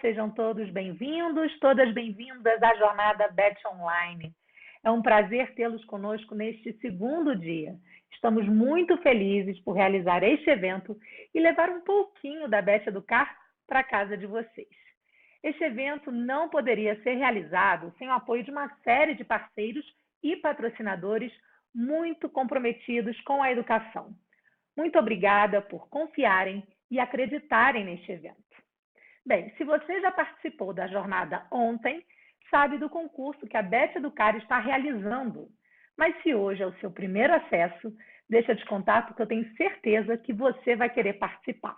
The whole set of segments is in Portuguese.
sejam todos bem-vindos, todas bem-vindas à jornada BET Online. É um prazer tê-los conosco neste segundo dia. Estamos muito felizes por realizar este evento e levar um pouquinho da BET Educar para a casa de vocês. Este evento não poderia ser realizado sem o apoio de uma série de parceiros e patrocinadores muito comprometidos com a educação. Muito obrigada por confiarem e acreditarem neste evento. Bem, se você já participou da jornada ontem, sabe do concurso que a BET Educar está realizando. Mas se hoje é o seu primeiro acesso, deixa eu te contar porque eu tenho certeza que você vai querer participar.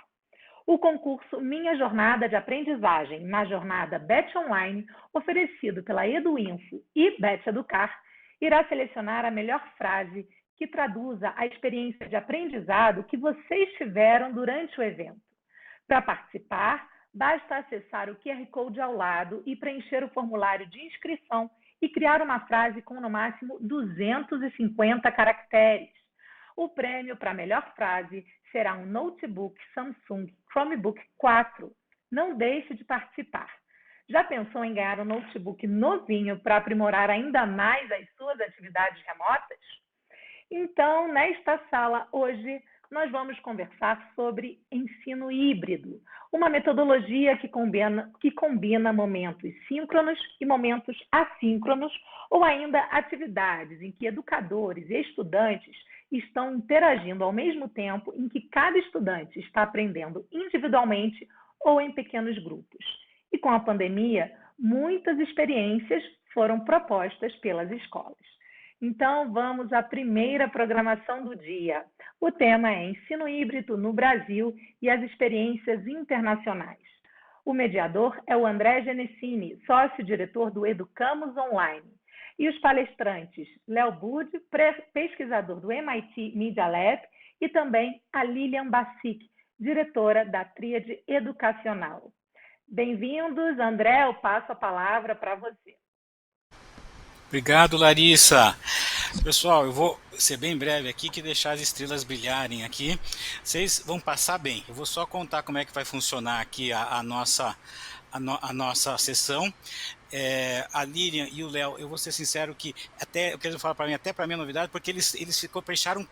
O concurso Minha Jornada de Aprendizagem na jornada BET Online, oferecido pela EduInfo e BET Educar, irá selecionar a melhor frase que traduza a experiência de aprendizado que vocês tiveram durante o evento. Para participar, basta acessar o QR Code ao lado e preencher o formulário de inscrição e criar uma frase com no máximo 250 caracteres. O prêmio para a melhor frase será um notebook Samsung Chromebook 4. Não deixe de participar. Já pensou em ganhar um notebook novinho para aprimorar ainda mais as suas atividades remotas? Então, nesta sala hoje, nós vamos conversar sobre ensino híbrido, uma metodologia que combina momentos síncronos e momentos assíncronos, ou ainda atividades em que educadores e estudantes estão interagindo ao mesmo tempo em que cada estudante está aprendendo individualmente ou em pequenos grupos. E com a pandemia, muitas experiências foram propostas pelas escolas. Então, vamos à primeira programação do dia. O tema é Ensino Híbrido no Brasil e as experiências internacionais. O mediador é o André Genessini, sócio-diretor do Educamos Online. E os palestrantes, Léo Bud, pesquisador do MIT Media Lab, e também a Lilian Bassic, diretora da Tríade Educacional. Bem-vindos, André, eu passo a palavra para você. Obrigado, Larissa. Pessoal, eu vou ser bem breve aqui, que deixar as estrelas brilharem aqui. Vocês vão passar bem. Eu vou só contar como é que vai funcionar aqui a nossa sessão. A Lilian e o Léo, eu vou ser sincero que até eu quero falar para mim, até para minha novidade, porque eles capricharam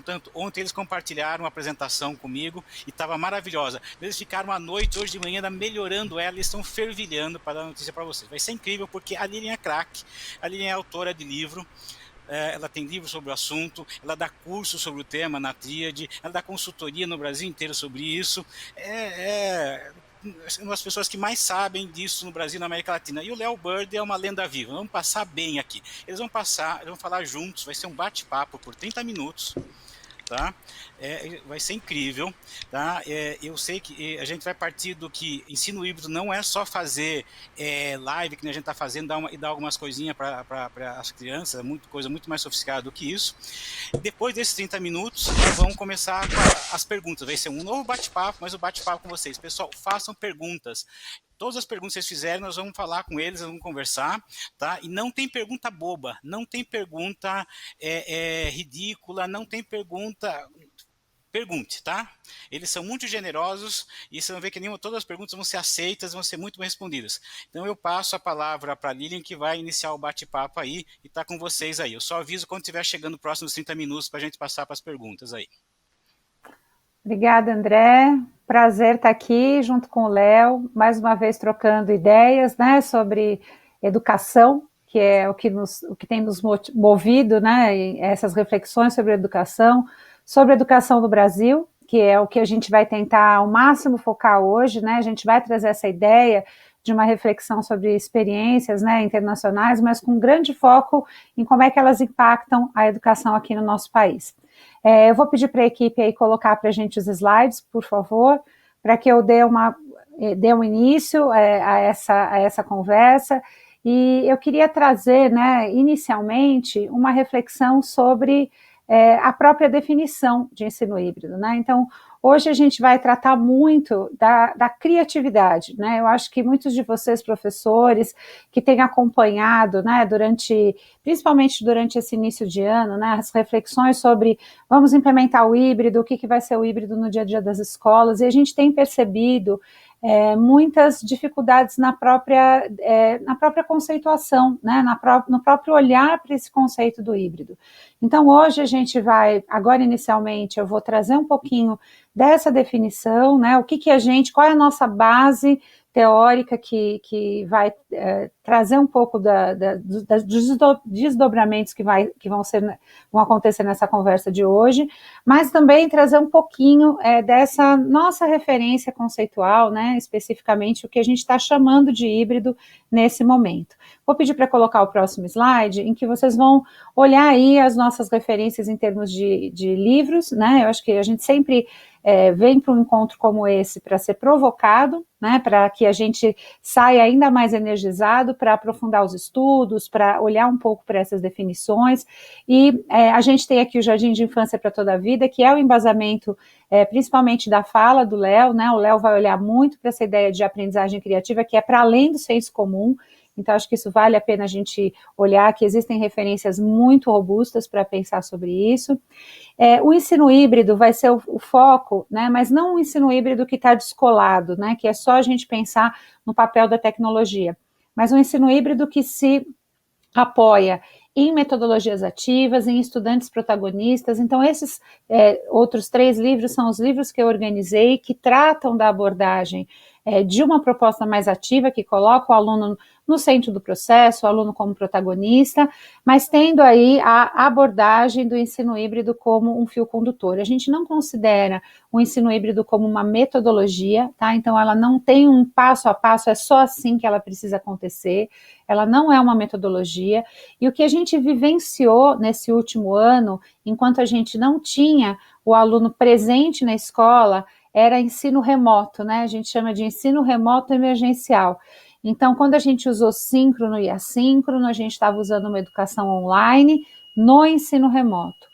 tanto. Ontem eles compartilharam a apresentação comigo e estava maravilhosa. Eles ficaram à noite, hoje de manhã, ainda melhorando ela, eles estão fervilhando para dar notícia para vocês. Vai ser incrível porque a Lilian é craque, a Lilian é autora de livro. Ela tem livros sobre o assunto, ela dá curso sobre o tema na Tríade, ela dá consultoria no Brasil inteiro sobre isso. Uma das pessoas que mais sabem disso no Brasil e na América Latina. E o Léo Bird é uma lenda viva. Vamos passar bem aqui. Eles vão falar juntos, vai ser um bate-papo por 30 minutos. Tá? Vai ser incrível, tá? Eu sei que a gente vai partir do que ensino híbrido não é só fazer live, que a gente está fazendo, dar algumas coisinhas para as crianças, coisa muito mais sofisticada do que isso. Depois desses 30 minutos, nós vamos começar com as perguntas. Vai ser um novo bate-papo, mas o bate-papo com vocês. Pessoal, façam perguntas. Todas as perguntas que vocês fizerem, nós vamos falar com eles, nós vamos conversar, tá? E não tem pergunta boba, não tem pergunta ridícula, não tem pergunta... Pergunte, tá? Eles são muito generosos e você vai ver que todas as perguntas vão ser aceitas, vão ser muito bem respondidas. Então eu passo a palavra para a Lilian, que vai iniciar o bate-papo aí e está com vocês aí. Eu só aviso quando estiver chegando próximos 30 minutos para a gente passar para as perguntas aí. Obrigada, André. Prazer estar aqui junto com o Léo, mais uma vez trocando ideias, né, sobre educação, que é o que tem nos movido, né, essas reflexões sobre educação no Brasil, que é o que a gente vai tentar ao máximo focar hoje, né, a gente vai trazer essa ideia de uma reflexão sobre experiências, né, internacionais, mas com grande foco em como é que elas impactam a educação aqui no nosso país. Eu vou pedir para a equipe aí colocar para a gente os slides, por favor, para que eu dê um início a essa conversa. E eu queria trazer, né, inicialmente, uma reflexão sobre a própria definição de ensino híbrido, né? Então, hoje a gente vai tratar muito da criatividade, né? Eu acho que muitos de vocês, professores, que têm acompanhado, né, principalmente durante esse início de ano, né, as reflexões sobre vamos implementar o híbrido, o que vai ser o híbrido no dia a dia das escolas, e a gente tem percebido muitas dificuldades na própria conceituação, né, no próprio olhar para esse conceito do híbrido. Então, hoje a gente vai, agora inicialmente, eu vou trazer um pouquinho dessa definição, né, qual é a nossa base teórica que vai trazer um pouco dos desdobramentos que vão acontecer nessa conversa de hoje, mas também trazer um pouquinho dessa nossa referência conceitual, né, especificamente o que a gente está chamando de híbrido nesse momento. Vou pedir para colocar o próximo slide, em que vocês vão olhar aí as nossas referências em termos de livros, né, eu acho que a gente sempre vem para um encontro como esse para ser provocado, né, para que a gente saia ainda mais energizado, para aprofundar os estudos, para olhar um pouco para essas definições, e a gente tem aqui o Jardim de Infância para toda a Vida, que é o embasamento principalmente da fala do Léo, né, o Léo vai olhar muito para essa ideia de aprendizagem criativa, que é para além do senso comum. Então, acho que isso vale a pena a gente olhar, que existem referências muito robustas para pensar sobre isso. O ensino híbrido vai ser o foco, né, mas não um ensino híbrido que está descolado, né, que é só a gente pensar no papel da tecnologia, mas um ensino híbrido que se apoia em metodologias ativas, em estudantes protagonistas. Então, esses outros 3 livros são os livros que eu organizei, que tratam da abordagem de uma proposta mais ativa, que coloca o aluno no centro do processo, o aluno como protagonista, mas tendo aí a abordagem do ensino híbrido como um fio condutor. A gente não considera o ensino híbrido como uma metodologia, tá? Então, ela não tem um passo a passo, é só assim que ela precisa acontecer, ela não é uma metodologia, e o que a gente vivenciou nesse último ano, enquanto a gente não tinha o aluno presente na escola, era ensino remoto, né? A gente chama de ensino remoto emergencial. Então, quando a gente usou síncrono e assíncrono, a gente estava usando uma educação online no ensino remoto.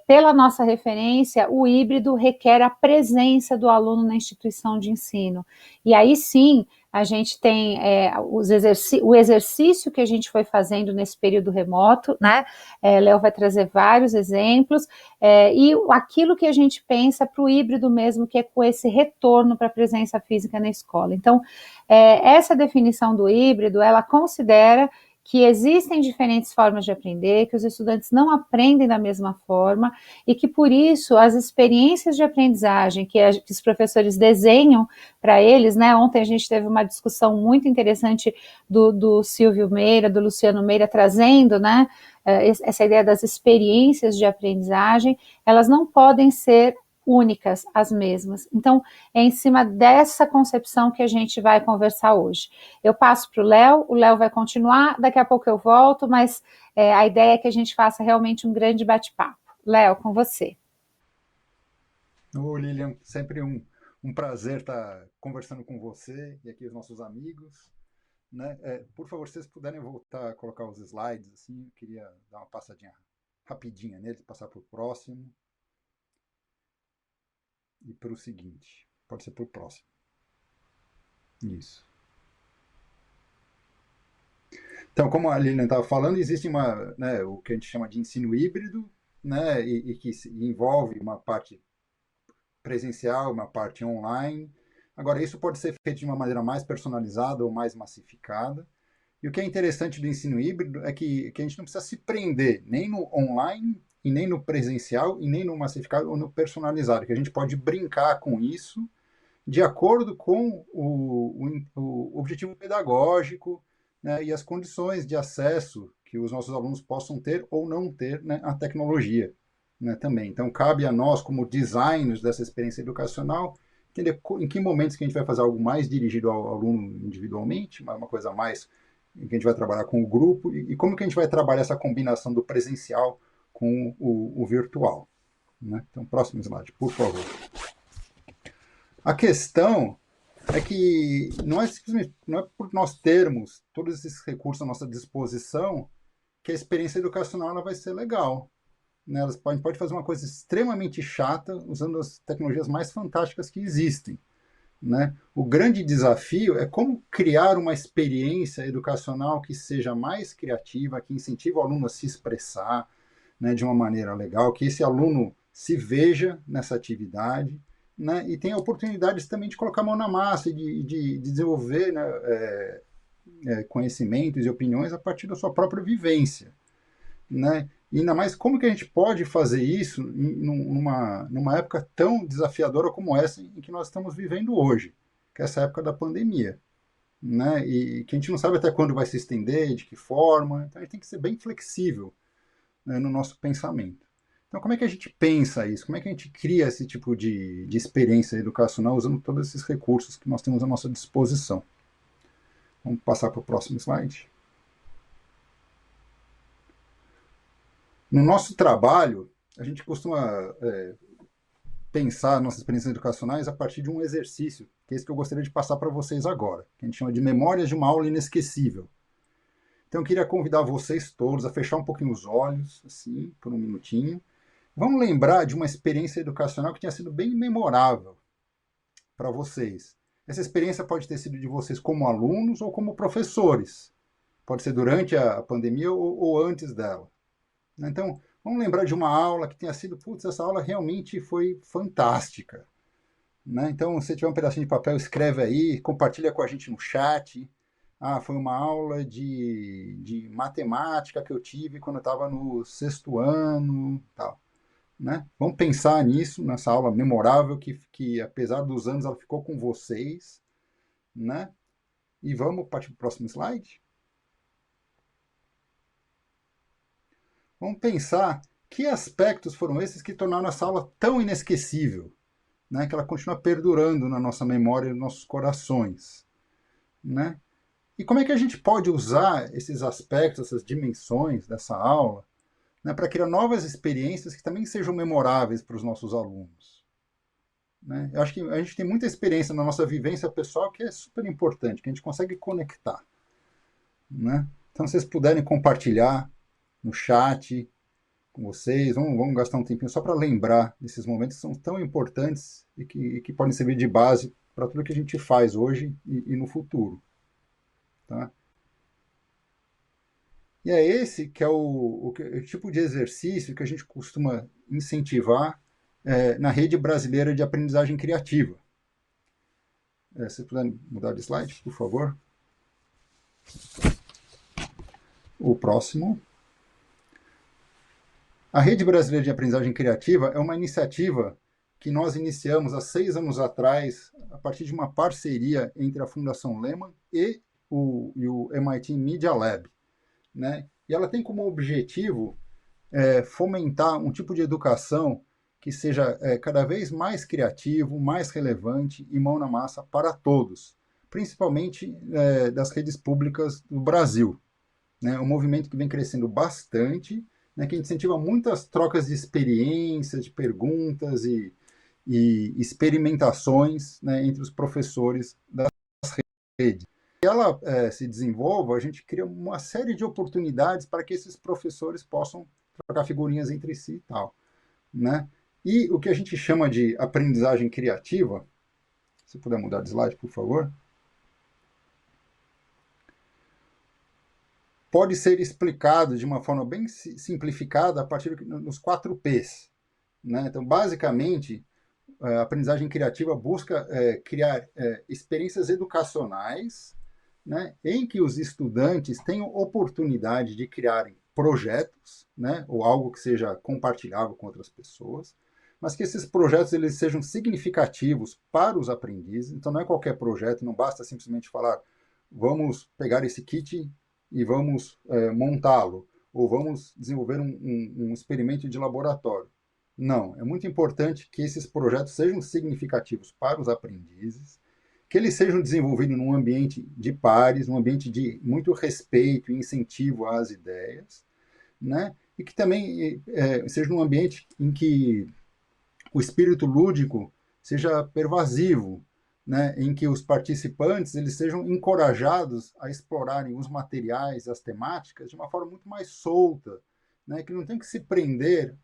Pela nossa referência, o híbrido requer a presença do aluno na instituição de ensino. E aí sim, a gente tem o exercício que a gente foi fazendo nesse período remoto, né? Léo vai trazer vários exemplos, e aquilo que a gente pensa para o híbrido mesmo, que é com esse retorno para a presença física na escola. Então, essa definição do híbrido, ela considera que existem diferentes formas de aprender, que os estudantes não aprendem da mesma forma e que, por isso, as experiências de aprendizagem que os professores desenham para eles, né? Ontem a gente teve uma discussão muito interessante do Silvio Meira, do Luciano Meira, trazendo, né, essa ideia das experiências de aprendizagem, elas não podem ser únicas, as mesmas. Então, é em cima dessa concepção que a gente vai conversar hoje. Eu passo para o Léo vai continuar, daqui a pouco eu volto, mas a ideia é que a gente faça realmente um grande bate-papo. Léo, com você. Ô, Lilian, sempre um prazer estar conversando com você e aqui os nossos amigos. Né? Por favor, se vocês puderem voltar a colocar os slides, assim, eu queria dar uma passadinha rapidinha neles, passar para o próximo. E para o seguinte, pode ser para o próximo. Isso. Então, como a Lilian estava falando, existe o que a gente chama de ensino híbrido, né, e que envolve uma parte presencial, uma parte online. Agora, isso pode ser feito de uma maneira mais personalizada ou mais massificada. E o que é interessante do ensino híbrido é que a gente não precisa se prender nem no online, e nem no presencial, e nem no massificado ou no personalizado, que a gente pode brincar com isso de acordo com o objetivo pedagógico, né, e as condições de acesso que os nossos alunos possam ter ou não ter, né, à tecnologia, né, também. Então, cabe a nós, como designers dessa experiência educacional, entender em que momentos que a gente vai fazer algo mais dirigido ao aluno individualmente, uma coisa mais que a gente vai trabalhar com o grupo, e como que a gente vai trabalhar essa combinação do presencial com o virtual. Né? Então, próximo slide, por favor. A questão é que não é por nós termos todos esses recursos à nossa disposição que a experiência educacional ela vai ser legal. Né? A gente pode fazer uma coisa extremamente chata usando as tecnologias mais fantásticas que existem. Né? O grande desafio é como criar uma experiência educacional que seja mais criativa, que incentive o aluno a se expressar, né, de uma maneira legal, que esse aluno se veja nessa atividade né, e tem oportunidades também de colocar a mão na massa e de desenvolver, né, conhecimentos e opiniões a partir da sua própria vivência, né? E ainda mais como que a gente pode fazer isso numa época tão desafiadora como essa em que nós estamos vivendo hoje, que é essa época da pandemia, né? E que a gente não sabe até quando vai se estender, de que forma, então a gente tem que ser bem flexível, né, no nosso pensamento. Então, como é que a gente pensa isso? Como é que a gente cria esse tipo de experiência educacional usando todos esses recursos que nós temos à nossa disposição? Vamos passar para o próximo slide. No nosso trabalho, a gente costuma pensar nossas experiências educacionais a partir de um exercício, que é esse que eu gostaria de passar para vocês agora, que a gente chama de Memórias de uma Aula Inesquecível. Então, eu queria convidar vocês todos a fechar um pouquinho os olhos, assim, por um minutinho. Vamos lembrar de uma experiência educacional que tenha sido bem memorável para vocês. Essa experiência pode ter sido de vocês como alunos ou como professores. Pode ser durante a pandemia ou antes dela. Então, vamos lembrar de uma aula que tenha sido, putz, essa aula realmente foi fantástica, né? Então, se tiver um pedacinho de papel, escreve aí, compartilha com a gente no chat. Ah, foi uma aula de matemática que eu tive quando eu estava no 6º ano, tal, né? Vamos pensar nisso, nessa aula memorável que apesar dos anos, ela ficou com vocês, né? E vamos partir para o próximo slide? Vamos pensar que aspectos foram esses que tornaram essa aula tão inesquecível, né? Que ela continua perdurando na nossa memória e nos nossos corações, né? E como é que a gente pode usar esses aspectos, essas dimensões dessa aula, né, para criar novas experiências que também sejam memoráveis para os nossos alunos, né? Eu acho que a gente tem muita experiência na nossa vivência pessoal que é super importante, que a gente consegue conectar, né? Então, se vocês puderem compartilhar no chat com vocês, vamos gastar um tempinho só para lembrar desses momentos que são tão importantes e que podem servir de base para tudo que a gente faz hoje e no futuro, tá? E é esse que é o tipo de exercício que a gente costuma incentivar na Rede Brasileira de Aprendizagem Criativa. Se puder mudar de slide, por favor. O próximo. A Rede Brasileira de Aprendizagem Criativa é uma iniciativa que nós iniciamos há 6 anos atrás, a partir de uma parceria entre a Fundação Lehman e o MIT Media Lab, né? E ela tem como objetivo fomentar um tipo de educação que seja cada vez mais criativo, mais relevante e mão na massa para todos, principalmente das redes públicas do Brasil, né? Um movimento que vem crescendo bastante, né, que incentiva muitas trocas de experiências, de perguntas e experimentações, né, entre os professores das redes. Se ela se desenvolva, a gente cria uma série de oportunidades para que esses professores possam trocar figurinhas entre si e tal, né? E o que a gente chama de aprendizagem criativa, se puder mudar de slide, por favor, pode ser explicado de uma forma bem simplificada a partir dos 4 Ps, né? Então, basicamente, a aprendizagem criativa busca criar experiências educacionais, né, em que os estudantes tenham oportunidade de criarem projetos, né, ou algo que seja compartilhável com outras pessoas, mas que esses projetos eles sejam significativos para os aprendizes. Então, não é qualquer projeto, não basta simplesmente falar, vamos pegar esse kit e vamos montá-lo, ou vamos desenvolver um experimento de laboratório. Não, é muito importante que esses projetos sejam significativos para os aprendizes, que eles sejam desenvolvidos num ambiente de pares, num ambiente de muito respeito e incentivo às ideias, né? E que também seja num ambiente em que o espírito lúdico seja pervasivo, né? Em que os participantes eles sejam encorajados a explorarem os materiais, as temáticas, de uma forma muito mais solta, né? Que não tem que se prender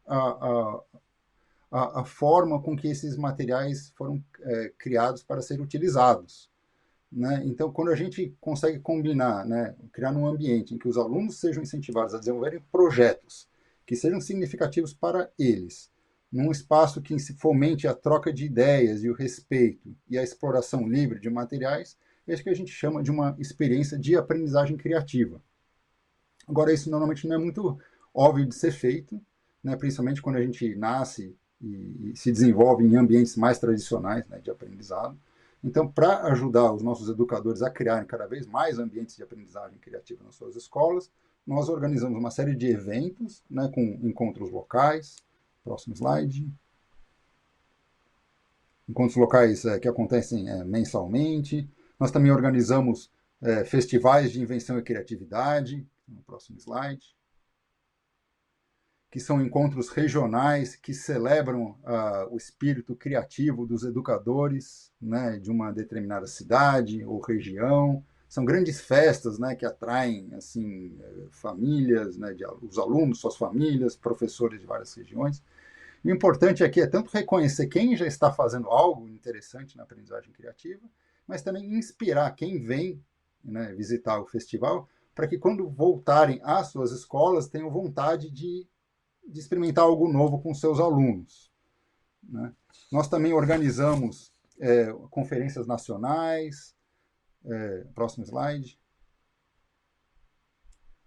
a forma com que esses materiais foram criados para serem utilizados, né? Então, quando a gente consegue combinar, né, criar um ambiente em que os alunos sejam incentivados a desenvolverem projetos que sejam significativos para eles, num espaço que se fomente a troca de ideias e o respeito e a exploração livre de materiais, é isso que a gente chama de uma experiência de aprendizagem criativa. Agora, isso normalmente não é muito óbvio de ser feito, né, principalmente quando a gente nasce e se desenvolve em ambientes mais tradicionais, né, de aprendizado. Então, para ajudar os nossos educadores a criarem cada vez mais ambientes de aprendizagem criativa nas suas escolas, nós organizamos uma série de eventos, né, com encontros locais. Próximo slide. Encontros locais que acontecem mensalmente. Nós também organizamos festivais de invenção e criatividade. No próximo slide. Que são encontros regionais que celebram o espírito criativo dos educadores, né, de uma determinada cidade ou região. São grandes festas, né, que atraem assim, famílias, né, os alunos, suas famílias, professores de várias regiões. E o importante aqui é tanto reconhecer quem já está fazendo algo interessante na aprendizagem criativa, mas também inspirar quem vem, né, visitar o festival, para que quando voltarem às suas escolas tenham vontade de experimentar algo novo com seus alunos, né? Nós também organizamos conferências nacionais. Próximo slide.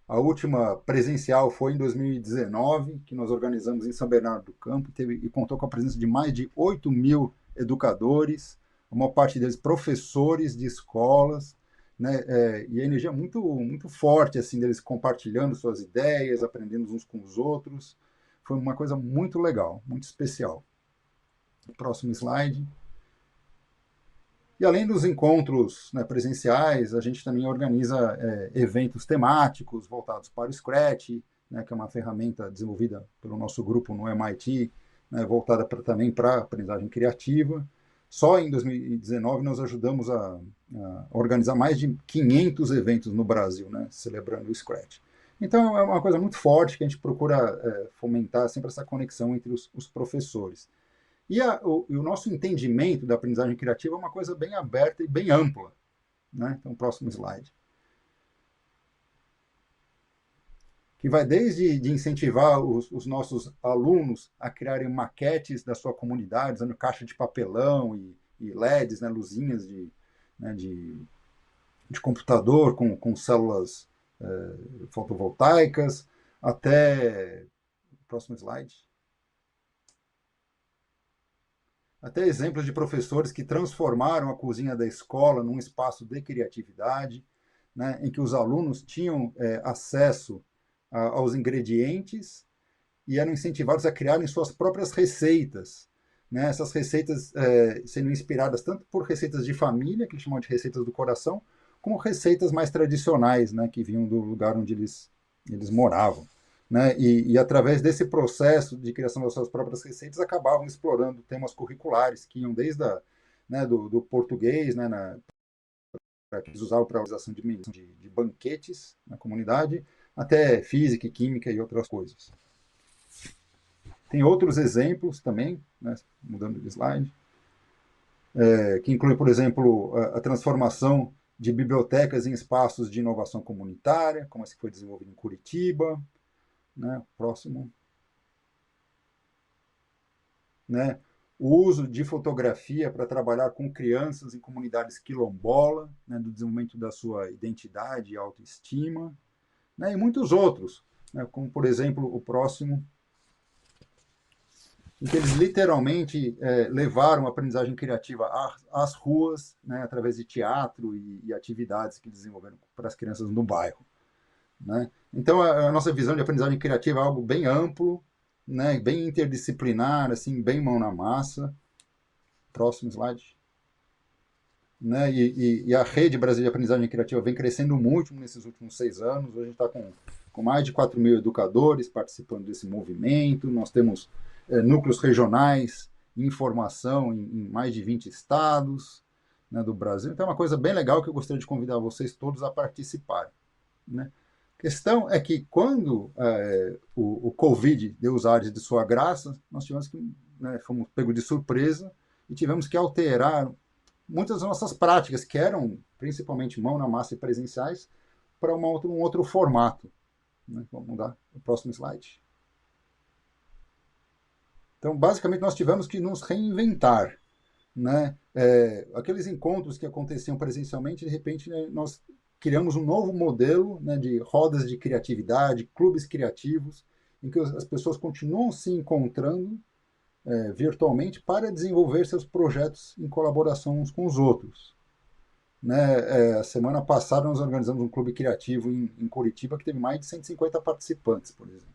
A última presencial foi em 2019, que nós organizamos em São Bernardo do Campo, e contou com a presença de mais de 8.000 educadores, uma parte deles professores de escolas, né, e a energia muito, muito forte assim, deles compartilhando suas ideias, aprendendo uns com os outros. Foi uma coisa muito legal, muito especial. Próximo slide. E além dos encontros, né, presenciais, a gente também organiza eventos temáticos voltados para o Scratch, né, que é uma ferramenta desenvolvida pelo nosso grupo no MIT, né, voltada também para a aprendizagem criativa. Só em 2019 nós ajudamos a organizar mais de 500 eventos no Brasil, né, celebrando o Scratch. Então é uma coisa muito forte que a gente procura fomentar sempre essa conexão entre os professores. E o nosso entendimento da aprendizagem criativa é uma coisa bem aberta e bem ampla, né? Então, próximo slide. Que vai desde de incentivar os nossos alunos a criarem maquetes da sua comunidade, usando caixa de papelão e LEDs, né, luzinhas de computador com células fotovoltaicas, até... Próximo slide. Até exemplos de professores que transformaram a cozinha da escola num espaço de criatividade, né, em que os alunos tinham acesso aos ingredientes e eram incentivados a criarem suas próprias receitas, né, essas receitas sendo inspiradas tanto por receitas de família, que eles chamam de receitas do coração, como receitas mais tradicionais, né, que vinham do lugar onde eles moravam. Né, e através desse processo de criação das suas próprias receitas, acabavam explorando temas curriculares que iam desde do português, né, que eles usavam para a realização de banquetes na comunidade, até física, química e outras coisas. Tem outros exemplos também, né, mudando de slide, que inclui, por exemplo, a transformação de bibliotecas em espaços de inovação comunitária, como esse que foi desenvolvido em Curitiba. Né, próximo. Né, o uso de fotografia para trabalhar com crianças em comunidades quilombola, né, do desenvolvimento da sua identidade e autoestima, né, e muitos outros, né, como, por exemplo, o próximo, em que eles literalmente levaram a aprendizagem criativa às ruas, né, através de teatro e atividades que desenvolveram para as crianças no bairro. Né? Então, a nossa visão de aprendizagem criativa é algo bem amplo, né? Bem interdisciplinar, assim, bem mão na massa. Próximo slide. Né? E a rede brasileira de aprendizagem criativa vem crescendo muito nesses últimos 6 anos. Hoje a gente está com mais de 4.000 educadores participando desse movimento. Nós temos núcleos regionais em formação em mais de 20 estados, né, do Brasil. Então é uma coisa bem legal que eu gostaria de convidar vocês todos a participarem. Né? A questão é que quando o Covid deu os ares de sua graça, nós tivemos que, né, fomos pegos de surpresa e tivemos que alterar muitas das nossas práticas, que eram principalmente mão na massa e presenciais, para um outro formato. Né? Vamos mudar o próximo slide. Então, basicamente, nós tivemos que nos reinventar, né? Aqueles encontros que aconteciam presencialmente, de repente, né, nós criamos um novo modelo, né, de rodas de criatividade, clubes criativos, em que as pessoas continuam se encontrando virtualmente para desenvolver seus projetos em colaboração uns com os outros. Né? A semana passada nós organizamos um clube criativo em Curitiba que teve mais de 150 participantes, por exemplo.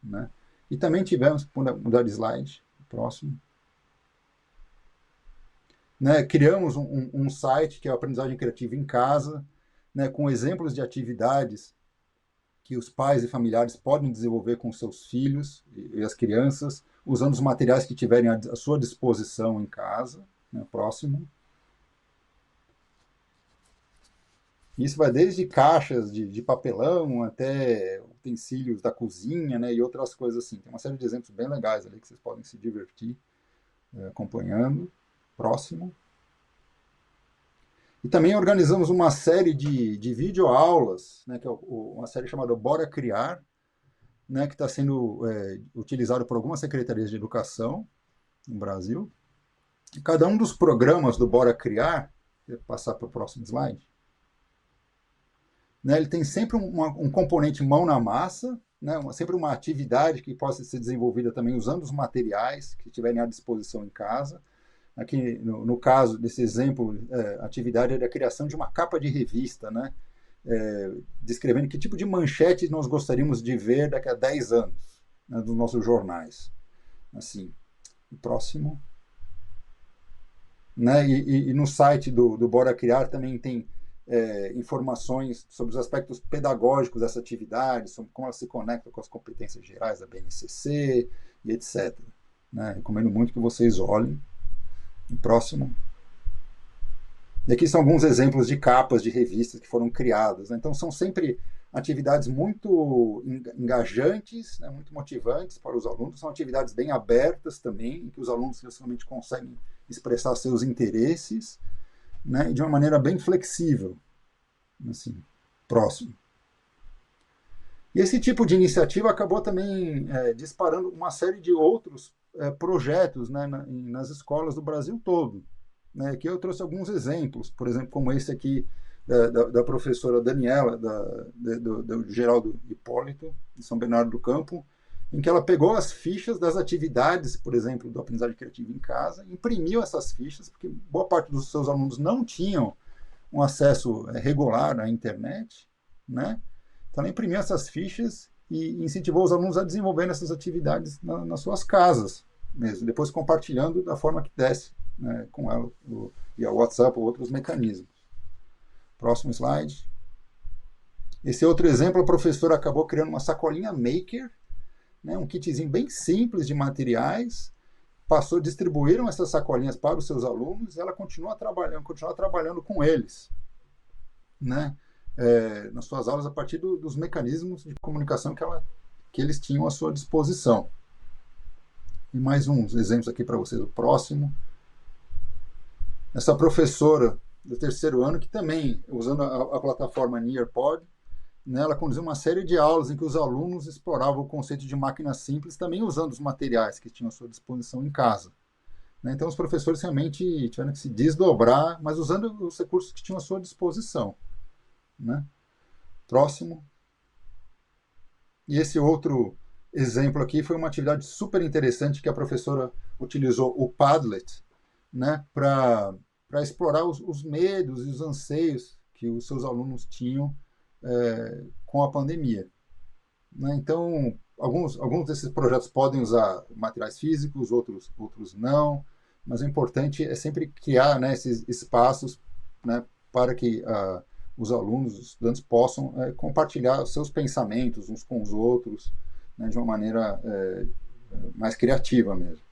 Né? E também tivemos, mudar de slide, próximo. Né? Criamos um site que é a Aprendizagem Criativa em Casa, né? Com exemplos de atividades que os pais e familiares podem desenvolver com seus filhos e as crianças, usando os materiais que tiverem à sua disposição em casa. Né? Próximo. Isso vai desde caixas de papelão até utensílios da cozinha, né, e outras coisas assim. Tem uma série de exemplos bem legais ali que vocês podem se divertir acompanhando. Próximo. E também organizamos uma série de videoaulas, né, que é uma série chamada Bora Criar, né, que está sendo utilizado por algumas secretarias de educação no Brasil. E cada um dos programas do Bora Criar, vou passar para o próximo slide, né, ele tem sempre um componente mão na massa, né, sempre uma atividade que possa ser desenvolvida também usando os materiais que tiverem à disposição em casa. Aqui, no caso desse exemplo, a atividade é da criação de uma capa de revista, né, descrevendo que tipo de manchete nós gostaríamos de ver daqui a 10 anos, né, dos nossos jornais. Assim, o próximo. Né, e no site do Bora Criar também tem informações sobre os aspectos pedagógicos dessa atividade, sobre como ela se conecta com as competências gerais da BNCC e etc. Né? Recomendo muito que vocês olhem. O próximo. E aqui são alguns exemplos de capas de revistas que foram criadas. Né? Então são sempre atividades muito engajantes, né? Muito motivantes para os alunos. São atividades bem abertas também, em que os alunos realmente conseguem expressar seus interesses, né, de uma maneira bem flexível. Assim, próximo. E esse tipo de iniciativa acabou também disparando uma série de outros projetos, né, nas escolas do Brasil todo. Né? Aqui eu trouxe alguns exemplos, por exemplo, como esse aqui da professora Daniela, do Geraldo Hipólito, de São Bernardo do Campo, em que ela pegou as fichas das atividades, por exemplo, do Aprendizagem Criativa em Casa, imprimiu essas fichas, porque boa parte dos seus alunos não tinham um acesso regular à internet, né? Então ela imprimiu essas fichas e incentivou os alunos a desenvolver essas atividades nas suas casas mesmo, depois compartilhando da forma que desse, né, com ela, via WhatsApp ou outros mecanismos. Próximo slide. Esse outro exemplo, a professora acabou criando uma sacolinha maker, né, um kitzinho bem simples de materiais, distribuíram essas sacolinhas para os seus alunos e ela continua trabalhando com eles, né, nas suas aulas a partir dos mecanismos de comunicação que eles tinham à sua disposição. E mais uns exemplos aqui para vocês, o próximo. Essa professora do terceiro ano, que também, usando a plataforma Nearpod, né, ela conduziu uma série de aulas em que os alunos exploravam o conceito de máquina simples, também usando os materiais que tinham à sua disposição em casa. Né, então, os professores realmente tiveram que se desdobrar, mas usando os recursos que tinham à sua disposição. Né? Próximo. E esse outro exemplo aqui foi uma atividade super interessante que a professora utilizou o Padlet, né, para explorar os medos e os anseios que os seus alunos tinham com a pandemia. Né? Então, alguns desses projetos podem usar materiais físicos, outros não, mas o importante é sempre criar, né, esses espaços, né, para que os alunos, os estudantes possam compartilhar os seus pensamentos uns com os outros, né, de uma maneira mais criativa mesmo.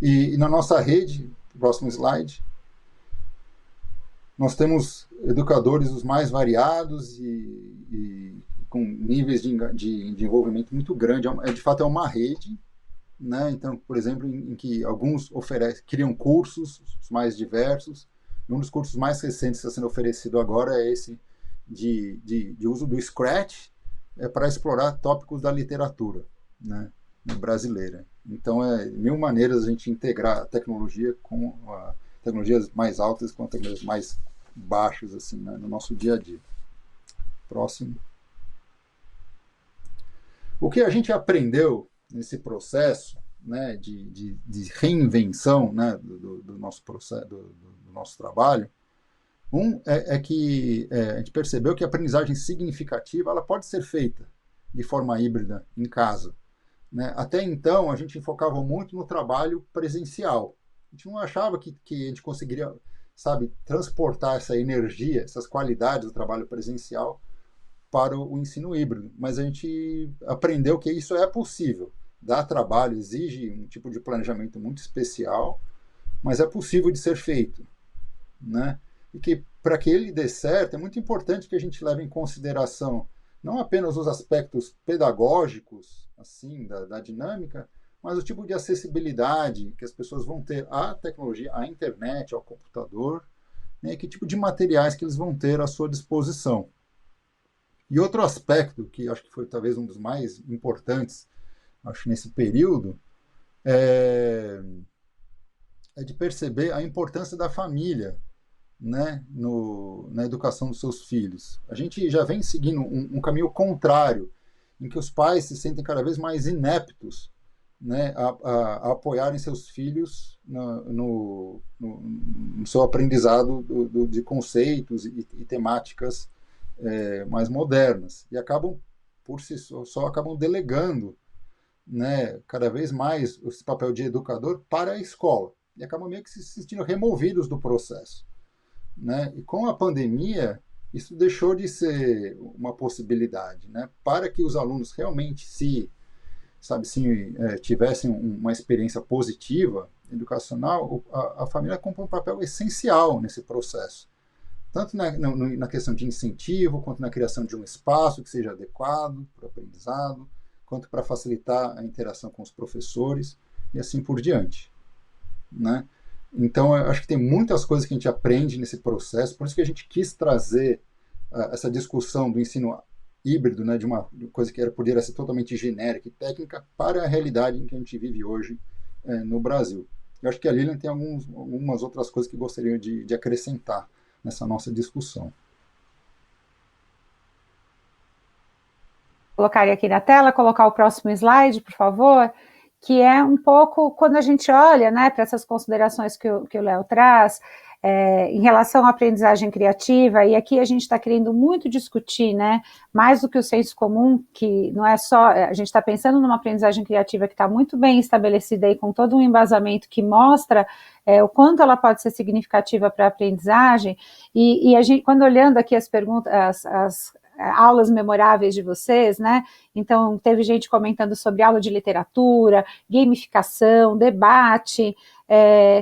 E na nossa rede, próximo slide, nós temos educadores os mais variados e com níveis de envolvimento muito grande. De fato, é uma rede, né? Então, por exemplo, em que alguns criam cursos mais diversos. Um dos cursos mais recentes que está sendo oferecido agora é esse de uso do Scratch para explorar tópicos da literatura. Né? brasileira. Então, mil maneiras a gente integrar a tecnologia com tecnologias mais altas com tecnologias mais baixas assim, né, no nosso dia a dia. Próximo. O que a gente aprendeu nesse processo, né, de reinvenção, né, do nosso processo, do nosso trabalho, é que a gente percebeu que a aprendizagem significativa ela pode ser feita de forma híbrida em casa. Né? Até então, a gente focava muito no trabalho presencial. A gente não achava que a gente conseguiria, sabe, transportar essa energia, essas qualidades do trabalho presencial para o ensino híbrido. Mas a gente aprendeu que isso é possível. Dá trabalho, exige um tipo de planejamento muito especial, mas é possível de ser feito. Né? E que, para que ele dê certo, é muito importante que a gente leve em consideração não apenas os aspectos pedagógicos assim da dinâmica, mas o tipo de acessibilidade que as pessoas vão ter à tecnologia, à internet, ao computador, né, que tipo de materiais que eles vão ter à sua disposição. E outro aspecto, que acho que foi talvez um dos mais importantes, acho, nesse período, é de perceber a importância da família, né, na educação dos seus filhos. A gente já vem seguindo um caminho contrário, em que os pais se sentem cada vez mais ineptos, né, a apoiarem seus filhos no seu aprendizado de conceitos e temáticas mais modernas. E acabam, por si só, acabam delegando, né, cada vez mais esse papel de educador para a escola. E acabam meio que se sentindo removidos do processo. Né? E com a pandemia, isso deixou de ser uma possibilidade, né? Para que os alunos realmente tivessem uma experiência positiva, educacional, a família cumpre um papel essencial nesse processo. Tanto na questão de incentivo, quanto na criação de um espaço que seja adequado para o aprendizado, quanto para facilitar a interação com os professores e assim por diante. Né? Então, eu acho que tem muitas coisas que a gente aprende nesse processo, por isso que a gente quis trazer essa discussão do ensino híbrido, né, de uma coisa que poderia ser totalmente genérica e técnica, para a realidade em que a gente vive hoje no Brasil. Eu acho que a Lilian tem algumas outras coisas que gostaria de acrescentar nessa nossa discussão. Colocaria aqui na tela, colocar o próximo slide, por favor, que é um pouco, quando a gente olha, né, para essas considerações que o Léo traz, em relação à aprendizagem criativa, e aqui a gente está querendo muito discutir, né, mais do que o senso comum, que não é só, a gente está pensando numa aprendizagem criativa que está muito bem estabelecida aí, com todo um embasamento que mostra o quanto ela pode ser significativa para a aprendizagem, e a gente, quando olhando aqui as perguntas, as aulas memoráveis de vocês, né? Então, teve gente comentando sobre aula de literatura, gamificação, debate,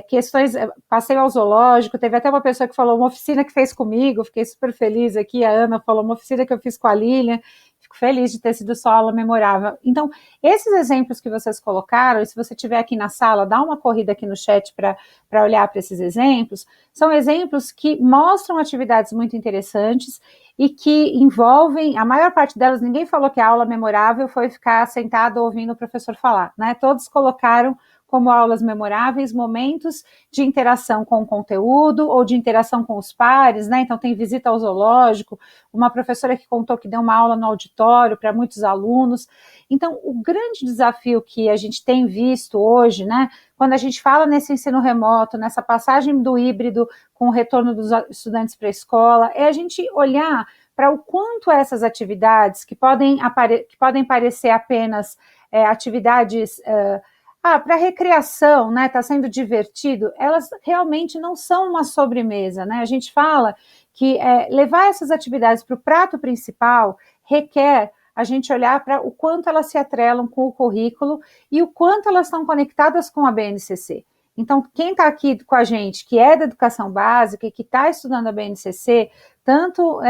questões, passeio ao zoológico, teve até uma pessoa que falou uma oficina que fez comigo, fiquei super feliz aqui, a Ana falou uma oficina que eu fiz com a Lilian, fico feliz de ter sido só aula memorável. Então, esses exemplos que vocês colocaram, e se você estiver aqui na sala, dá uma corrida aqui no chat para olhar para esses exemplos, são exemplos que mostram atividades muito interessantes e que envolvem, a maior parte delas, ninguém falou que a aula memorável foi ficar sentado ouvindo o professor falar, né? Todos colocaram como aulas memoráveis momentos de interação com o conteúdo ou de interação com os pares, né? Então tem visita ao zoológico, uma professora que contou que deu uma aula no auditório para muitos alunos. Então o grande desafio que a gente tem visto hoje, né, quando a gente fala nesse ensino remoto, nessa passagem do híbrido com o retorno dos estudantes para a escola, é a gente olhar para o quanto essas atividades que podem parecer apenas atividades para recreação, né, tá sendo divertido, elas realmente não são uma sobremesa, né? A gente fala que levar essas atividades para o prato principal requer a gente olhar para o quanto elas se atrelam com o currículo e o quanto elas estão conectadas com a BNCC. Então, quem está aqui com a gente, que é da educação básica e que está estudando a BNCC, tanto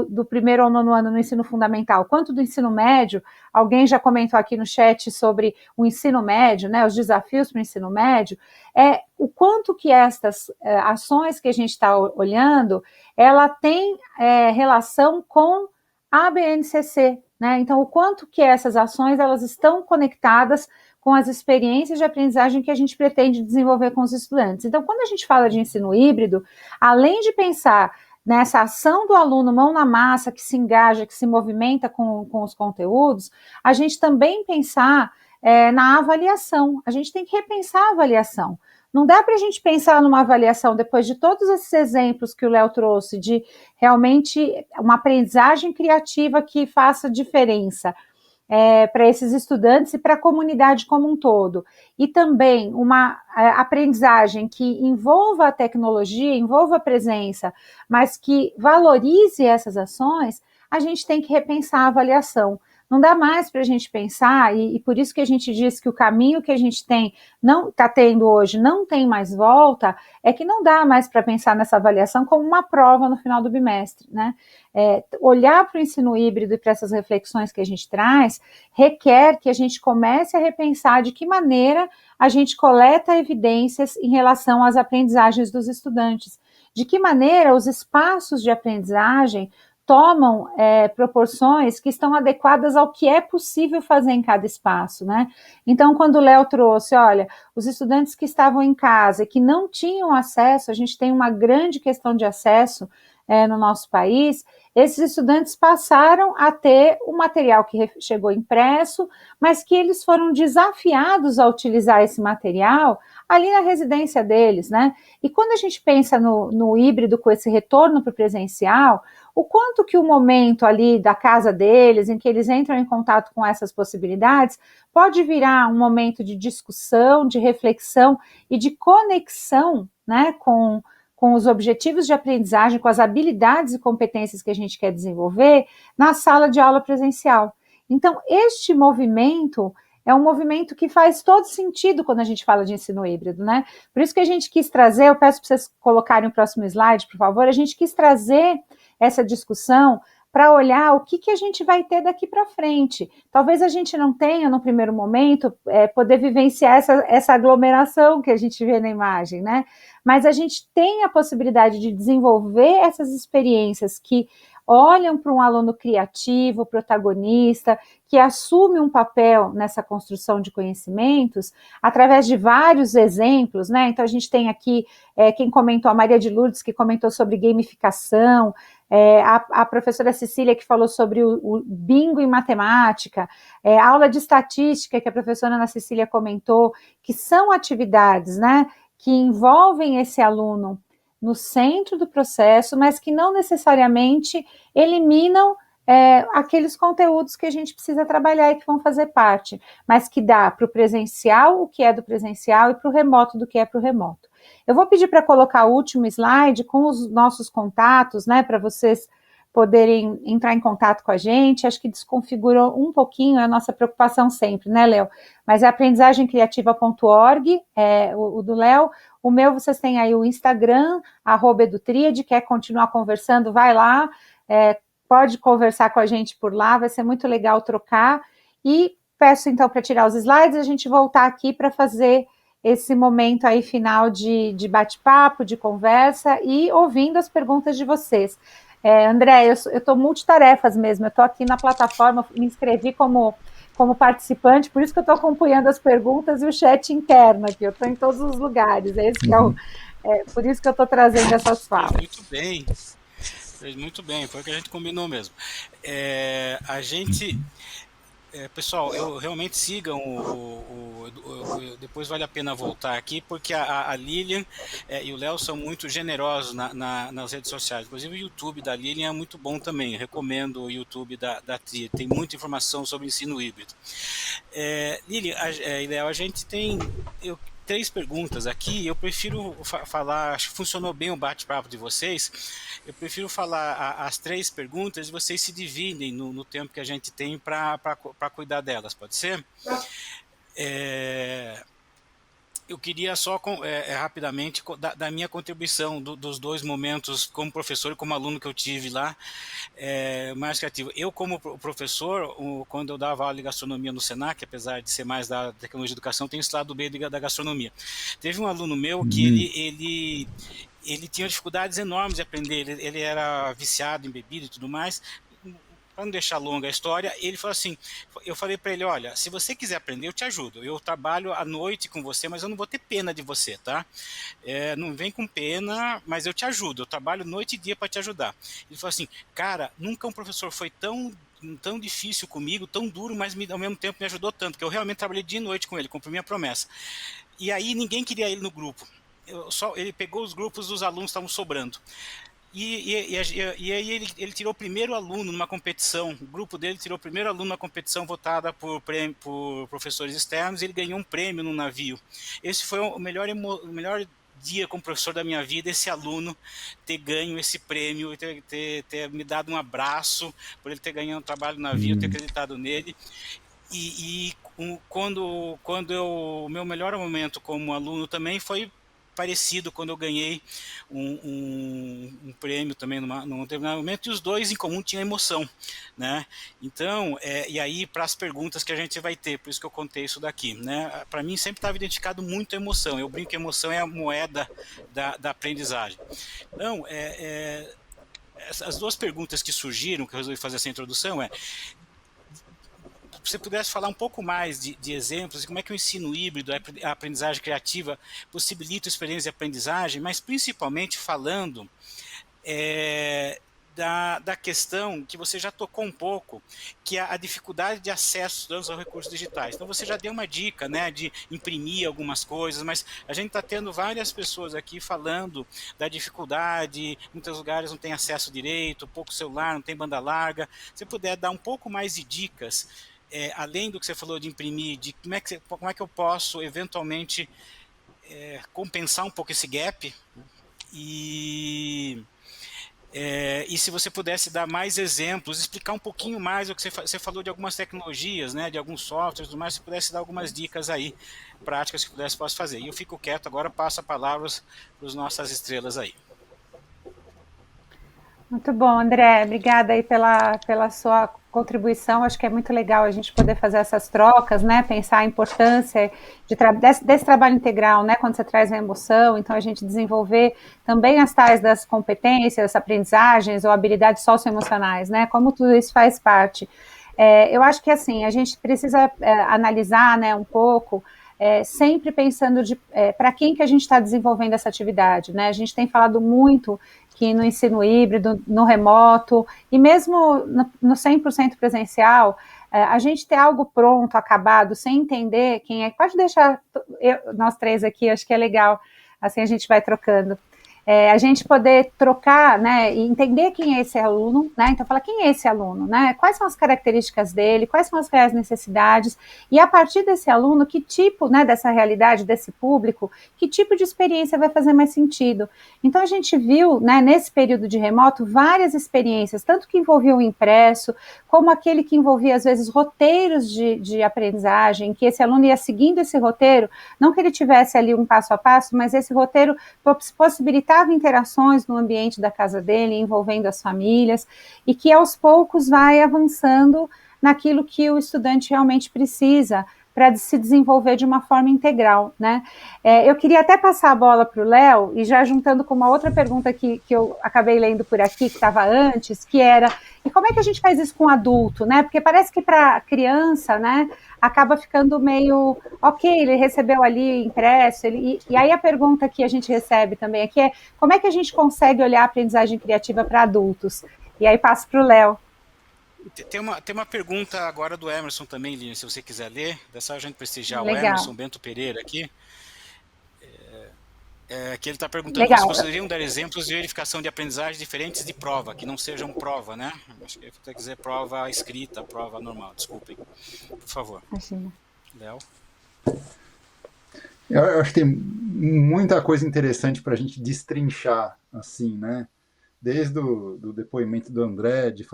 do primeiro ao nono ano no ensino fundamental, quanto do ensino médio, alguém já comentou aqui no chat sobre o ensino médio, né, os desafios para o ensino médio, o quanto que estas ações que a gente está olhando, ela tem relação com a BNCC, né? Então, o quanto que essas ações elas estão conectadas com as experiências de aprendizagem que a gente pretende desenvolver com os estudantes. Então, quando a gente fala de ensino híbrido, além de pensar nessa ação do aluno mão na massa, que se engaja, que se movimenta com os conteúdos, a gente também pensar na avaliação. A gente tem que repensar a avaliação. Não dá para a gente pensar numa avaliação, depois de todos esses exemplos que o Léo trouxe, de realmente uma aprendizagem criativa que faça diferença para esses estudantes e para a comunidade como um todo. E também uma aprendizagem que envolva a tecnologia, envolva a presença, mas que valorize essas ações, a gente tem que repensar a avaliação. Não dá mais para a gente pensar, e por isso que a gente diz que o caminho que a gente não está tendo hoje não tem mais volta, é que não dá mais para pensar nessa avaliação como uma prova no final do bimestre, né? Olhar para o ensino híbrido e para essas reflexões que a gente traz requer que a gente comece a repensar de que maneira a gente coleta evidências em relação às aprendizagens dos estudantes, de que maneira os espaços de aprendizagem tomam proporções que estão adequadas ao que é possível fazer em cada espaço, né? Então, quando o Léo trouxe, olha, os estudantes que estavam em casa e que não tinham acesso, a gente tem uma grande questão de acesso no nosso país, esses estudantes passaram a ter o material que chegou impresso, mas que eles foram desafiados a utilizar esse material ali na residência deles, né? E quando a gente pensa no híbrido com esse retorno para o presencial, o quanto que o momento ali da casa deles, em que eles entram em contato com essas possibilidades, pode virar um momento de discussão, de reflexão e de conexão, né, com os objetivos de aprendizagem, com as habilidades e competências que a gente quer desenvolver na sala de aula presencial. Então, este movimento é um movimento que faz todo sentido quando a gente fala de ensino híbrido, né? Por isso que a gente quis trazer, eu peço para vocês colocarem o próximo slide, por favor, a gente quis trazer essa discussão para olhar o que a gente vai ter daqui para frente. Talvez a gente não tenha, no primeiro momento, poder vivenciar essa aglomeração que a gente vê na imagem, né? Mas a gente tem a possibilidade de desenvolver essas experiências que olham para um aluno criativo, protagonista, que assume um papel nessa construção de conhecimentos, através de vários exemplos, né? Então, a gente tem aqui quem comentou, a Maria de Lourdes, que comentou sobre gamificação, a professora Cecília, que falou sobre o bingo em matemática, a aula de estatística, que a professora Ana Cecília comentou, que são atividades, né, que envolvem esse aluno no centro do processo, mas que não necessariamente eliminam aqueles conteúdos que a gente precisa trabalhar e que vão fazer parte, mas que dá para o presencial o que é do presencial e para o remoto do que é para o remoto. Eu vou pedir para colocar o último slide com os nossos contatos, né, para vocês poderem entrar em contato com a gente. Acho que desconfigurou um pouquinho a nossa preocupação sempre, né, Léo? Mas é aprendizagemcriativa.org, o do Léo. O meu, vocês têm aí o Instagram, @edutríade, quer continuar conversando, vai lá, pode conversar com a gente por lá, vai ser muito legal trocar. E peço, então, para tirar os slides, a gente voltar aqui para fazer esse momento aí final de bate-papo, de conversa e ouvindo as perguntas de vocês. André, eu estou multitarefas mesmo, eu estou aqui na plataforma, me inscrevi como participante, por isso que eu estou acompanhando as perguntas e o chat interno aqui, eu estou em todos os lugares, por isso que eu estou trazendo essas falas. Fez muito bem, foi o que a gente combinou mesmo. A gente... pessoal, realmente sigam depois vale a pena voltar aqui, porque a Lilian e o Léo são muito generosos nas redes sociais. Inclusive o YouTube da Lilian é muito bom também. Eu recomendo o YouTube da Tríade, tem muita informação sobre ensino híbrido. Lilian e Léo, a gente tem 3 perguntas aqui. Eu prefiro falar, acho que funcionou bem o bate-papo de vocês. Eu prefiro falar as 3 perguntas e vocês se dividem no tempo que a gente tem para cuidar delas, pode ser? Eu queria só rapidamente da minha contribuição dos 2 momentos como professor e como aluno que eu tive lá, mais criativo. Eu como professor, quando eu dava aula de gastronomia no Senac, apesar de ser mais da tecnologia de educação, tem esse lado B da gastronomia. Teve um aluno meu que ele tinha dificuldades enormes de aprender, ele era viciado em bebida e tudo mais. para não deixar longa a história, ele falou assim, eu falei para ele, olha, se você quiser aprender, eu te ajudo. Eu trabalho à noite com você, mas eu não vou ter pena de você, tá? Não vem com pena, mas eu te ajudo. Eu trabalho noite e dia para te ajudar. Ele falou assim, cara, nunca um professor foi tão difícil comigo, tão duro, mas ao mesmo tempo me ajudou tanto, que eu realmente trabalhei dia e noite com ele, cumpri minha promessa. E aí ninguém queria ele no grupo. Ele pegou os grupos dos alunos que estavam sobrando. E aí ele tirou o primeiro aluno numa competição, o grupo dele tirou o primeiro aluno numa competição votada por professores externos, e ele ganhou um prêmio no navio. Esse foi o melhor dia como professor da minha vida, esse aluno ter ganho esse prêmio, e ter me dado um abraço por ele ter ganhado um trabalho no navio, ter acreditado nele. O meu melhor momento como aluno também foi parecido quando eu ganhei um prêmio também num determinado momento, e os dois em comum tinham emoção, né? Então, e aí para as perguntas que a gente vai ter, por isso que eu contei isso daqui, né? Para mim sempre estava identificado muito a emoção, eu brinco que a emoção é a moeda da aprendizagem. Então, as duas perguntas que surgiram, que eu resolvi fazer essa introdução, se você pudesse falar um pouco mais de exemplos de como é que o ensino híbrido, a aprendizagem criativa, possibilita experiências de aprendizagem, mas principalmente falando da questão que você já tocou um pouco, que é a dificuldade de acesso aos recursos digitais. Então você já deu uma dica, né, de imprimir algumas coisas, mas a gente está tendo várias pessoas aqui falando da dificuldade, muitos lugares não tem acesso direito, pouco celular, não tem banda larga. Se você puder dar um pouco mais de dicas, além do que você falou de imprimir, de como é que eu posso eventualmente compensar um pouco esse gap, e se você pudesse dar mais exemplos, explicar um pouquinho mais o que você falou de algumas tecnologias, né, de alguns softwares, tudo mais, se pudesse dar algumas dicas aí, práticas que posso fazer. E eu fico quieto agora, passo a palavra para as nossas estrelas aí. Muito bom, André. Obrigada aí pela sua contribuição. Acho que é muito legal a gente poder fazer essas trocas, né? Pensar a importância desse trabalho integral, né? Quando você traz a emoção, então a gente desenvolver também as tais das competências, aprendizagens ou habilidades socioemocionais, né? Como tudo isso faz parte. Eu acho que assim, a gente precisa analisar, né, um pouco, sempre pensando para quem que a gente está desenvolvendo essa atividade, né? A gente tem falado muito que no ensino híbrido, no remoto, e mesmo no 100% presencial, a gente ter algo pronto, acabado, sem entender quem é. Pode deixar nós três aqui, acho que é legal, assim a gente vai trocando. A gente poder trocar, né, e entender quem é esse aluno, né, então falar quem é esse aluno, né, quais são as características dele, quais são as reais necessidades, e a partir desse aluno, que tipo, né, dessa realidade, desse público, que tipo de experiência vai fazer mais sentido. Então a gente viu, né, nesse período de remoto, várias experiências, tanto que envolviam o impresso, como aquele que envolvia, às vezes, roteiros de aprendizagem, que esse aluno ia seguindo esse roteiro, não que ele tivesse ali um passo a passo, mas esse roteiro possibilitava interações no ambiente da casa dele, envolvendo as famílias, e que aos poucos vai avançando naquilo que o estudante realmente precisa para se desenvolver de uma forma integral, né? Eu queria até passar a bola para o Léo, e já juntando com uma outra pergunta que eu acabei lendo por aqui, que estava antes, que era, e como é que a gente faz isso com adulto, né? Porque parece que para criança, né, acaba ficando meio, ok, ele recebeu ali impresso, e aí a pergunta que a gente recebe também aqui é, como é que a gente consegue olhar a aprendizagem criativa para adultos? E aí passo para o Léo. Tem uma pergunta agora do Emerson também, Lina, se você quiser ler. Dessa a gente prestigiar Legal. o Emerson Bento Pereira aqui. Que ele está perguntando, Legal. Vocês poderiam dar exemplos de verificação de aprendizagem diferentes de prova, que não sejam prova, né? Acho que quer dizer prova escrita, prova normal, desculpem. Por favor. Imagina. Léo? Eu acho que tem muita coisa interessante para a gente destrinchar, assim, né? Desde do depoimento do André, de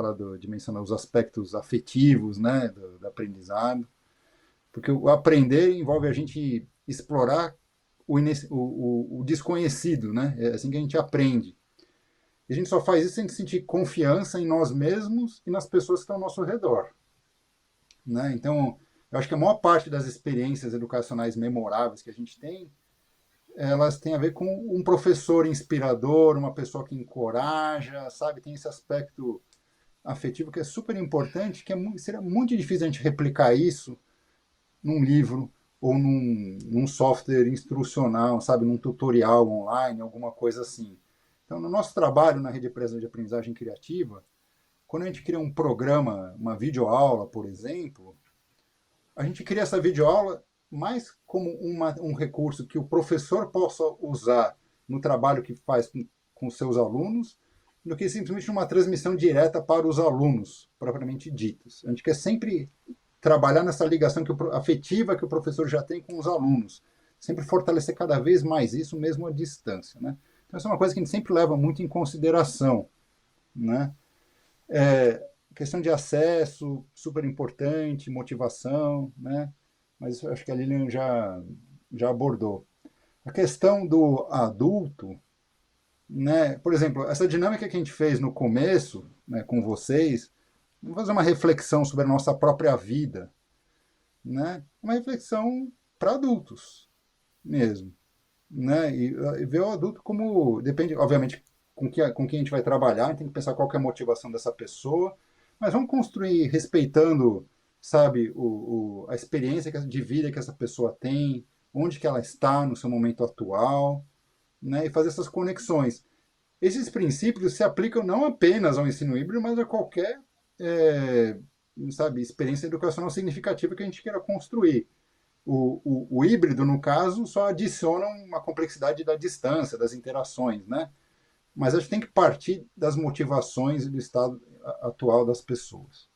mencionar os aspectos afetivos, né, do aprendizado, porque o aprender envolve a gente explorar o desconhecido, né? É assim que a gente aprende. E a gente só faz isso sem sentir confiança em nós mesmos e nas pessoas que estão ao nosso redor, né? Então, eu acho que a maior parte das experiências educacionais memoráveis que a gente tem, elas têm a ver com um professor inspirador, uma pessoa que encoraja, sabe? Tem esse aspecto afetivo que é super importante, que seria muito difícil a gente replicar isso num livro ou num software instrucional, sabe, num tutorial online, alguma coisa assim. Então, no nosso trabalho na Rede Empresa de Aprendizagem Criativa, quando a gente cria um programa, uma videoaula, por exemplo, a gente cria essa videoaula mais como um recurso que o professor possa usar no trabalho que faz com seus alunos, do que simplesmente uma transmissão direta para os alunos, propriamente ditos. A gente quer sempre trabalhar nessa ligação afetiva que o professor já tem com os alunos, sempre fortalecer cada vez mais isso, mesmo à distância, né? Então, essa é uma coisa que a gente sempre leva muito em consideração, né? Questão de acesso, super importante, motivação, né? Mas isso eu acho que a Lilian já abordou. A questão do adulto, né? Por exemplo, essa dinâmica que a gente fez no começo, né, com vocês, vamos fazer uma reflexão sobre a nossa própria vida, né? Uma reflexão para adultos mesmo, né? E ver o adulto como, depende, obviamente, com quem a gente vai trabalhar, a gente tem que pensar qual que é a motivação dessa pessoa, mas vamos construir respeitando, sabe, a experiência de vida que essa pessoa tem, onde que ela está no seu momento atual, né? E fazer essas conexões. Esses princípios se aplicam não apenas ao ensino híbrido, mas a qualquer, sabe, experiência educacional significativa que a gente queira construir. O híbrido, no caso, só adiciona uma complexidade da distância, das interações, né? Mas a gente tem que partir das motivações e do estado atual das pessoas,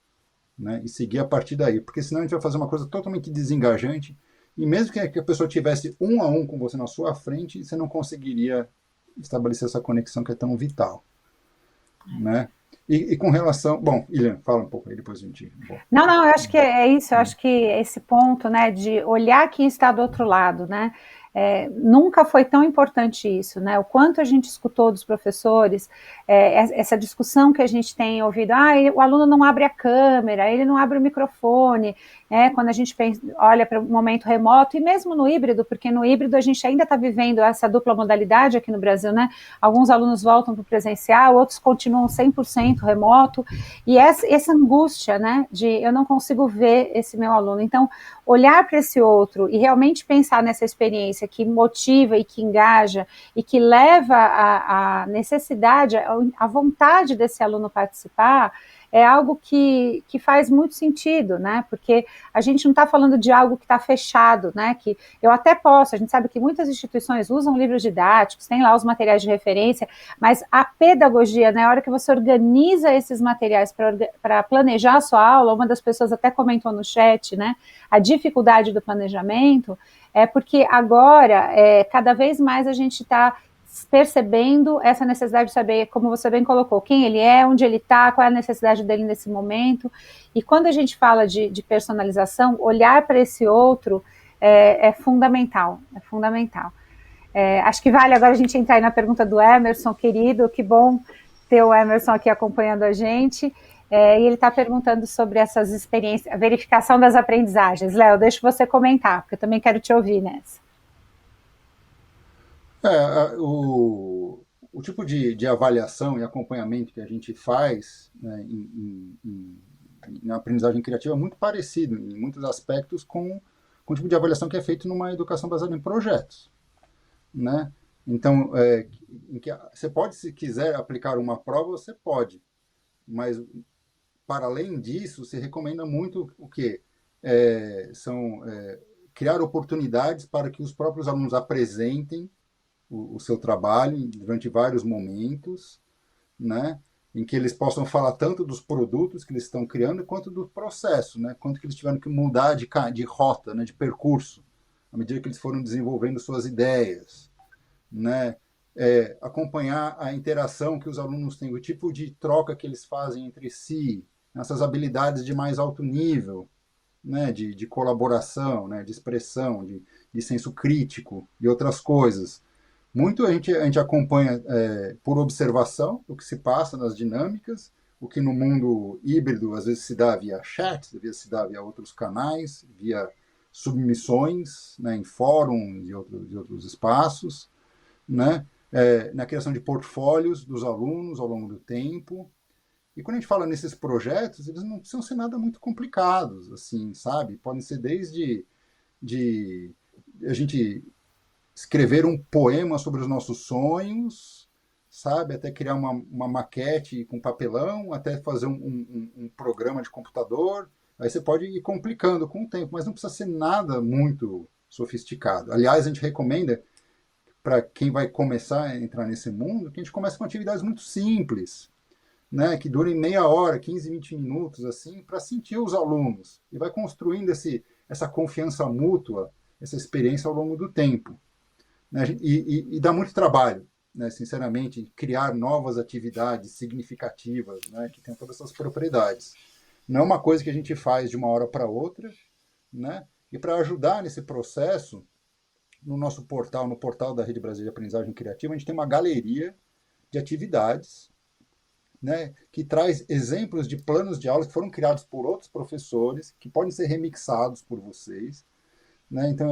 né? E seguir a partir daí, porque senão a gente vai fazer uma coisa totalmente desengajante, e mesmo que a pessoa tivesse um a um com você na sua frente, você não conseguiria estabelecer essa conexão que é tão vital, né? E com relação... Bom, Ilian, fala um pouco aí, depois a gente... Bom. Não, eu acho que é isso, eu acho que esse ponto, né, de olhar quem está do outro lado, né, nunca foi tão importante isso, né, o quanto a gente escutou dos professores, essa discussão que a gente tem ouvido, o aluno não abre a câmera, ele não abre o microfone, quando a gente olha para o momento remoto, e mesmo no híbrido, porque no híbrido a gente ainda está vivendo essa dupla modalidade aqui no Brasil, né, alguns alunos voltam para o presencial, outros continuam 100% remoto, e essa angústia, né, de eu não consigo ver esse meu aluno. Então, olhar para esse outro e realmente pensar nessa experiência que motiva e que engaja e que leva a necessidade, a vontade desse aluno participar, é algo que faz muito sentido, né? Porque a gente não está falando de algo que está fechado, né? Que eu até posso, a gente sabe que muitas instituições usam livros didáticos, tem lá os materiais de referência, mas a pedagogia, né? A hora que você organiza esses materiais para planejar a sua aula, uma das pessoas até comentou no chat, né? A dificuldade do planejamento é porque agora, cada vez mais a gente está percebendo essa necessidade de saber, como você bem colocou, quem ele é, onde ele está, qual é a necessidade dele nesse momento. E quando a gente fala de personalização, olhar para esse outro é fundamental, é fundamental. Acho que vale agora a gente entrar aí na pergunta do Emerson, querido, que bom ter o Emerson aqui acompanhando a gente. E ele está perguntando sobre essas experiências, a verificação das aprendizagens. Léo, deixa você comentar, porque eu também quero te ouvir nessa. O tipo de avaliação e acompanhamento que a gente faz, né, na aprendizagem criativa é muito parecido, em muitos aspectos, com o tipo de avaliação que é feito numa educação baseada em projetos, né? Então, você pode, se quiser aplicar uma prova, você pode, mas, para além disso, se recomenda muito o quê? Criar oportunidades para que os próprios alunos apresentem o seu trabalho durante vários momentos, né, em que eles possam falar tanto dos produtos que eles estão criando quanto do processo, né, quanto que eles tiveram que mudar de rota, né, de percurso, à medida que eles foram desenvolvendo suas ideias, né, acompanhar a interação que os alunos têm, o tipo de troca que eles fazem entre si, essas habilidades de mais alto nível, né, de colaboração, né, de expressão, de senso crítico e outras coisas. Muito a gente acompanha por observação o que se passa nas dinâmicas, o que no mundo híbrido às vezes se dá via chat, às vezes se dá via outros canais, via submissões, né, em fóruns e outros espaços, né, na criação de portfólios dos alunos ao longo do tempo, E quando a gente fala nesses projetos, eles não precisam ser nada muito complicados, assim, sabe? Podem ser desde de a gente escrever um poema sobre os nossos sonhos, sabe? Até criar uma maquete com papelão, até fazer um programa de computador. Aí você pode ir complicando com o tempo, mas não precisa ser nada muito sofisticado. Aliás, a gente recomenda para quem vai começar a entrar nesse mundo que a gente comece com atividades muito simples, né, que durem meia hora, 15, 20 minutos, assim, para sentir os alunos. E vai construindo essa confiança mútua, essa experiência ao longo do tempo. Né? E dá muito trabalho, né, sinceramente, criar novas atividades significativas, né, que tenham todas essas propriedades. Não é uma coisa que a gente faz de uma hora para outra, né? E para ajudar nesse processo, no nosso portal, no portal da Rede Brasileira de Aprendizagem Criativa, a gente tem uma galeria de atividades, né, que traz exemplos de planos de aulas que foram criados por outros professores, que podem ser remixados por vocês. Né? Então,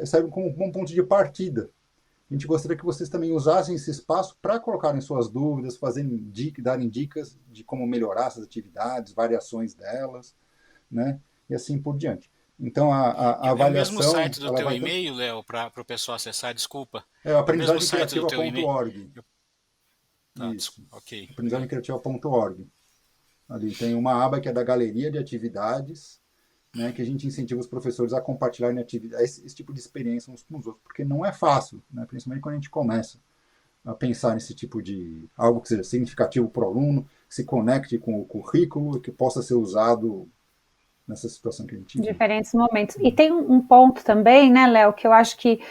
serve como um ponto de partida. A gente gostaria que vocês também usassem esse espaço para colocarem suas dúvidas, darem dicas de como melhorar essas atividades, variações delas, né? E assim por diante. Então, a avaliação... É o mesmo site do teu e-mail, Léo, para o pessoal acessar, desculpa? É o aprendizagemcriativa.org. Isso, ok. aprendizagemcriativa.org. Ali tem uma aba que é da galeria de atividades, né, que a gente incentiva os professores a compartilharem esse tipo de experiência uns com os outros, porque não é fácil, né, principalmente quando a gente começa a pensar nesse tipo de algo que seja significativo para o aluno, que se conecte com o currículo e que possa ser usado nessa situação que a gente vive. Diferentes momentos. E tem um ponto também, né, Léo, que eu acho que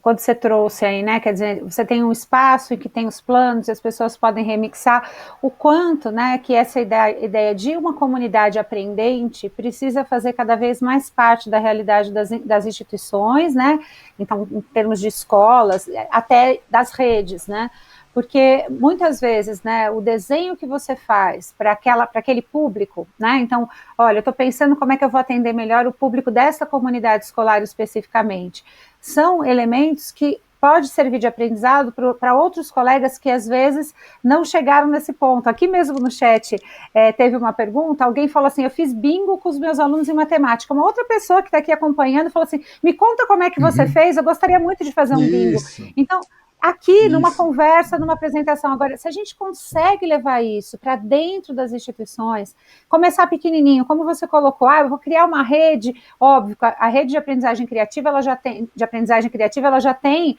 quando você trouxe aí, né, quer dizer, você tem um espaço em que tem os planos e as pessoas podem remixar, o quanto, né, que essa ideia de uma comunidade aprendente precisa fazer cada vez mais parte da realidade das instituições, né, então, em termos de escolas, até das redes, né, porque muitas vezes, né, o desenho que você faz para aquele público, né, então, olha, eu estou pensando como é que eu vou atender melhor o público dessa comunidade escolar especificamente, são elementos que pode servir de aprendizado para outros colegas que às vezes não chegaram nesse ponto. Aqui mesmo no chat teve uma pergunta, alguém falou assim, eu fiz bingo com os meus alunos em matemática. Uma outra pessoa que está aqui acompanhando falou assim, me conta como é que você fez, eu gostaria muito de fazer um bingo. Então, aqui, numa conversa, numa apresentação. Agora, se a gente consegue levar isso para dentro das instituições, começar pequenininho, como você colocou, eu vou criar uma rede, óbvio, a rede de aprendizagem criativa, ela já tem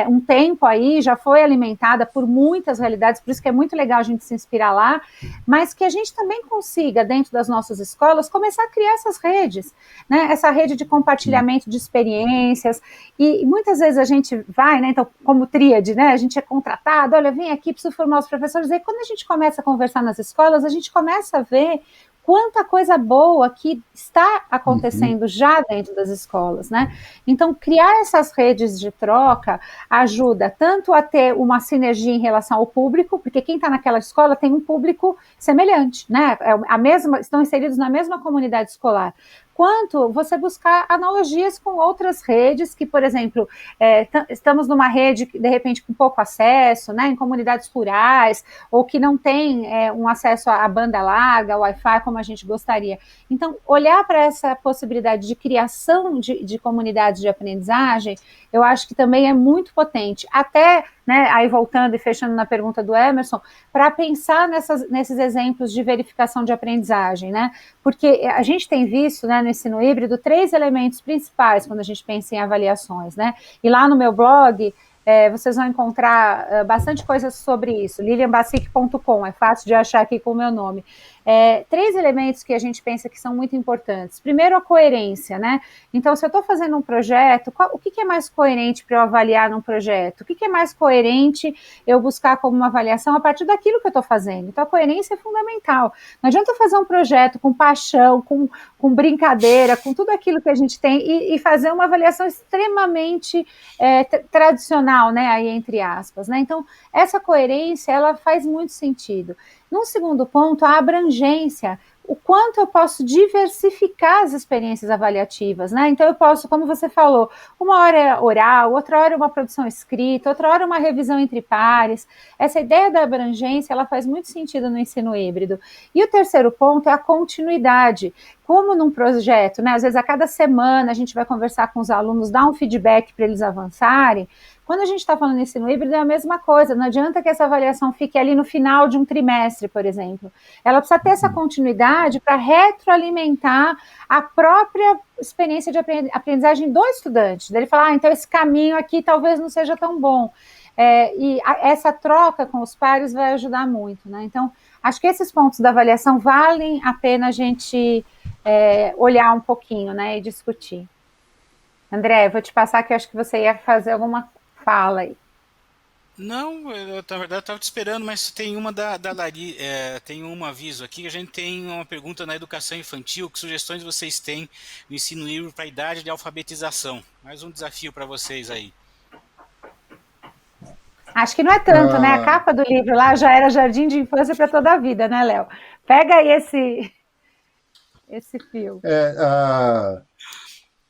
um tempo aí, já foi alimentada por muitas realidades, por isso que é muito legal a gente se inspirar lá, mas que a gente também consiga, dentro das nossas escolas, começar a criar essas redes, né? Essa rede de compartilhamento de experiências, e muitas vezes a gente vai, né, então, como tríade, né, a gente é contratado, olha, vem aqui, preciso formar os professores, aí quando a gente começa a conversar nas escolas, a gente começa a ver quanta coisa boa que está acontecendo já dentro das escolas, né? Então, criar essas redes de troca ajuda tanto a ter uma sinergia em relação ao público, porque quem está naquela escola tem um público semelhante, né? Estão inseridos na mesma comunidade escolar, quanto você buscar analogias com outras redes que, por exemplo, estamos numa rede, de repente, com pouco acesso, né, em comunidades rurais, ou que não tem um acesso à banda larga, Wi-Fi, como a gente gostaria. Então, olhar para essa possibilidade de criação de comunidades de aprendizagem, eu acho que também é muito potente. Até, né, aí voltando e fechando na pergunta do Emerson, para pensar nesses exemplos de verificação de aprendizagem, né, porque a gente tem visto, né, no ensino híbrido, 3 elementos principais quando a gente pensa em avaliações, né? E lá no meu blog, vocês vão encontrar bastante coisas sobre isso, lilianbacic.com, é fácil de achar aqui com o meu nome. 3 elementos que a gente pensa que são muito importantes. Primeiro, a coerência, né? Então, se eu estou fazendo um projeto, o que é mais coerente para eu avaliar num projeto? O que é mais coerente eu buscar como uma avaliação a partir daquilo que eu estou fazendo? Então, a coerência é fundamental. Não adianta eu fazer um projeto com paixão, com brincadeira, com tudo aquilo que a gente tem e fazer uma avaliação extremamente tradicional, né, aí entre aspas, né? Então, essa coerência, ela faz muito sentido. Num segundo ponto, a abrangência, o quanto eu posso diversificar as experiências avaliativas, né? Então eu posso, como você falou, uma hora é oral, outra hora é uma produção escrita, outra hora é uma revisão entre pares. Essa ideia da abrangência, ela faz muito sentido no ensino híbrido. E o terceiro ponto é a continuidade. Como num projeto, né? Às vezes a cada semana a gente vai conversar com os alunos, dar um feedback para eles avançarem. Quando a gente está falando de ensino híbrido, é a mesma coisa. Não adianta que essa avaliação fique ali no final de um trimestre, por exemplo. Ela precisa ter essa continuidade para retroalimentar a própria experiência de aprendizagem do estudante. Ele falar, então esse caminho aqui talvez não seja tão bom. Essa troca com os pares vai ajudar muito, né? Então, acho que esses pontos da avaliação valem a pena a gente olhar um pouquinho, né, e discutir. André, vou te passar que eu acho que você ia fazer alguma fala aí. Não, na verdade estava te esperando, mas tem uma da Lari, tem um aviso aqui, a gente tem uma pergunta na educação infantil, que sugestões vocês têm no ensino híbrido para a idade de alfabetização? Mais um desafio para vocês aí. Acho que não é tanto, né? A capa do livro lá já era jardim de infância para toda a vida, né, Léo? Pega aí esse fio.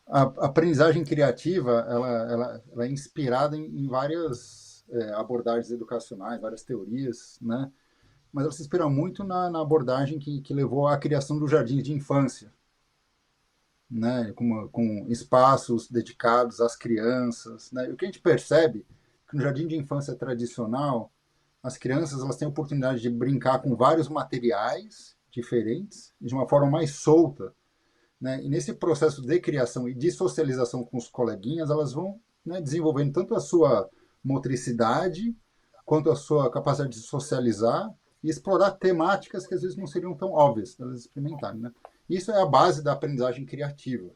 A aprendizagem criativa, ela é inspirada em várias abordagens educacionais, várias teorias, né? Mas ela se inspira muito na abordagem que levou à criação dos jardins de infância, né? Com espaços dedicados às crianças, né? E o que a gente percebe é que no jardim de infância tradicional, as crianças elas têm a oportunidade de brincar com vários materiais diferentes, de uma forma mais solta, né? E nesse processo de criação e de socialização com os coleguinhas, elas vão, né, desenvolvendo tanto a sua motricidade, quanto a sua capacidade de socializar e explorar temáticas que às vezes não seriam tão óbvias para elas experimentarem, né? Isso é a base da aprendizagem criativa,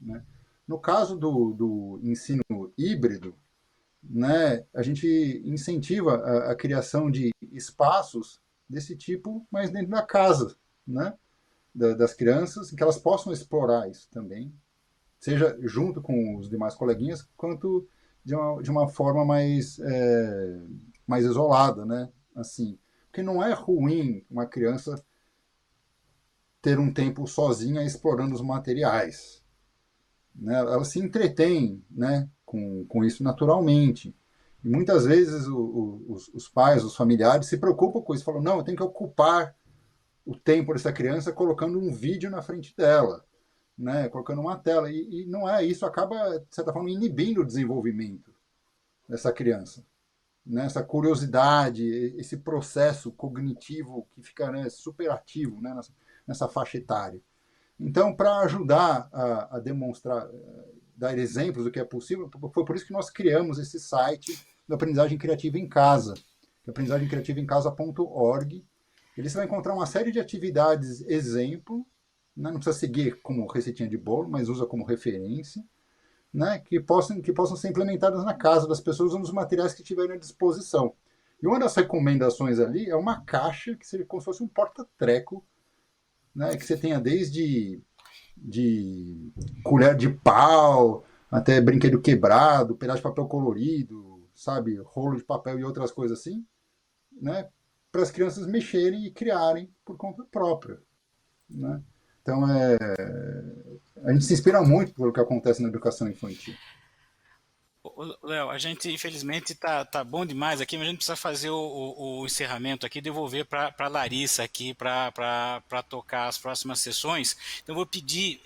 né? No caso do ensino híbrido, né, a gente incentiva a criação de espaços desse tipo, mas dentro da casa, né? Das crianças, que elas possam explorar isso também, seja junto com os demais coleguinhas, quanto de uma forma mais isolada, né? Assim, porque não é ruim uma criança ter um tempo sozinha explorando os materiais, né? Ela se entretém, né, com isso naturalmente. E muitas vezes os pais, os familiares se preocupam com isso, falam, não, eu tenho que ocupar o tempo dessa criança colocando um vídeo na frente dela, né, colocando uma tela, e não é isso, acaba, de certa forma, inibindo o desenvolvimento dessa criança, né, essa curiosidade, esse processo cognitivo que fica, né, super ativo, né, nessa faixa etária. Então, para ajudar a demonstrar, dar exemplos do que é possível, foi por isso que nós criamos esse site da Aprendizagem Criativa em Casa, que é aprendizagemcriativaemcasa.org. Ali você vai encontrar uma série de atividades exemplo, né? Não precisa seguir como receitinha de bolo, mas usa como referência, né? que possam ser implementadas na casa das pessoas usando os materiais que tiverem à disposição. E uma das recomendações ali é uma caixa que seria como se fosse um porta-treco, né? Que você tenha desde de colher de pau até brinquedo quebrado, pedaço de papel colorido, sabe, rolo de papel e outras coisas assim, né? Para as crianças mexerem e criarem por conta própria, né? Então, a gente se inspira muito pelo que acontece na educação infantil. Léo, a gente infelizmente tá bom demais aqui, mas a gente precisa fazer o encerramento aqui, devolver para Larissa aqui para tocar as próximas sessões. Então eu vou pedir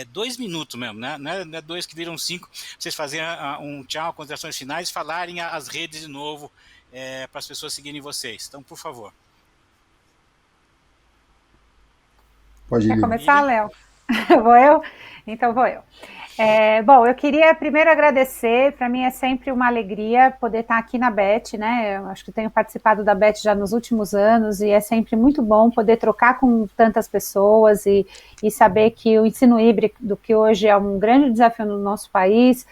2 minutos mesmo, né? Não é 2 que viram 5, vocês fazerem um tchau, considerações finais, falarem as redes de novo para as pessoas seguirem vocês. Então, por favor. Pode ir. Quer começar, Léo? Vou eu? Então vou eu. Bom, eu queria primeiro agradecer, para mim é sempre uma alegria poder estar aqui na BET, né? Eu acho que tenho participado da BET já nos últimos anos e é sempre muito bom poder trocar com tantas pessoas e saber que o ensino híbrido, que hoje é um grande desafio no nosso país,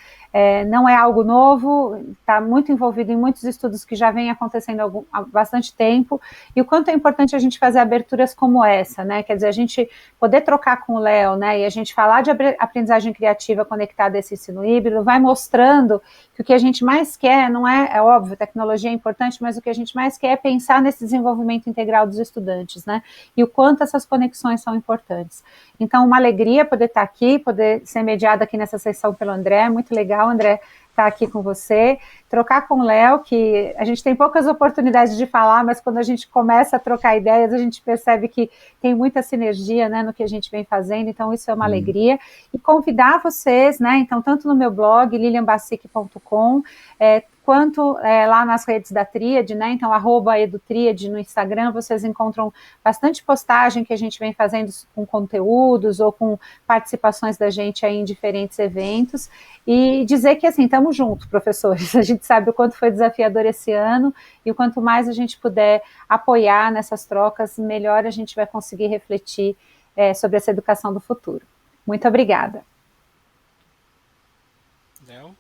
não é algo novo, está muito envolvido em muitos estudos que já vêm acontecendo há bastante tempo, e o quanto é importante a gente fazer aberturas como essa, né? Quer dizer, a gente poder trocar com o Léo, né, e a gente falar de aprendizagem criativa conectada a esse ensino híbrido, vai mostrando que o que a gente mais quer, não é óbvio, tecnologia é importante, mas o que a gente mais quer é pensar nesse desenvolvimento integral dos estudantes, né? E o quanto essas conexões são importantes. Então, uma alegria poder estar aqui, poder ser mediada aqui nessa sessão pelo André, muito legal, André, estar aqui com você, trocar com o Léo, que a gente tem poucas oportunidades de falar, mas quando a gente começa a trocar ideias, a gente percebe que tem muita sinergia, né, no que a gente vem fazendo, então isso é uma alegria. E convidar vocês, né, então, tanto no meu blog, lilianbacic.com, quanto lá nas redes da Tríade, né, então, @edutríade no Instagram, vocês encontram bastante postagem que a gente vem fazendo com conteúdos ou com participações da gente aí em diferentes eventos, e dizer que, assim, estamos juntos, professores, a gente sabe o quanto foi desafiador esse ano, e o quanto mais a gente puder apoiar nessas trocas, melhor a gente vai conseguir refletir sobre essa educação do futuro. Muito obrigada. Léo?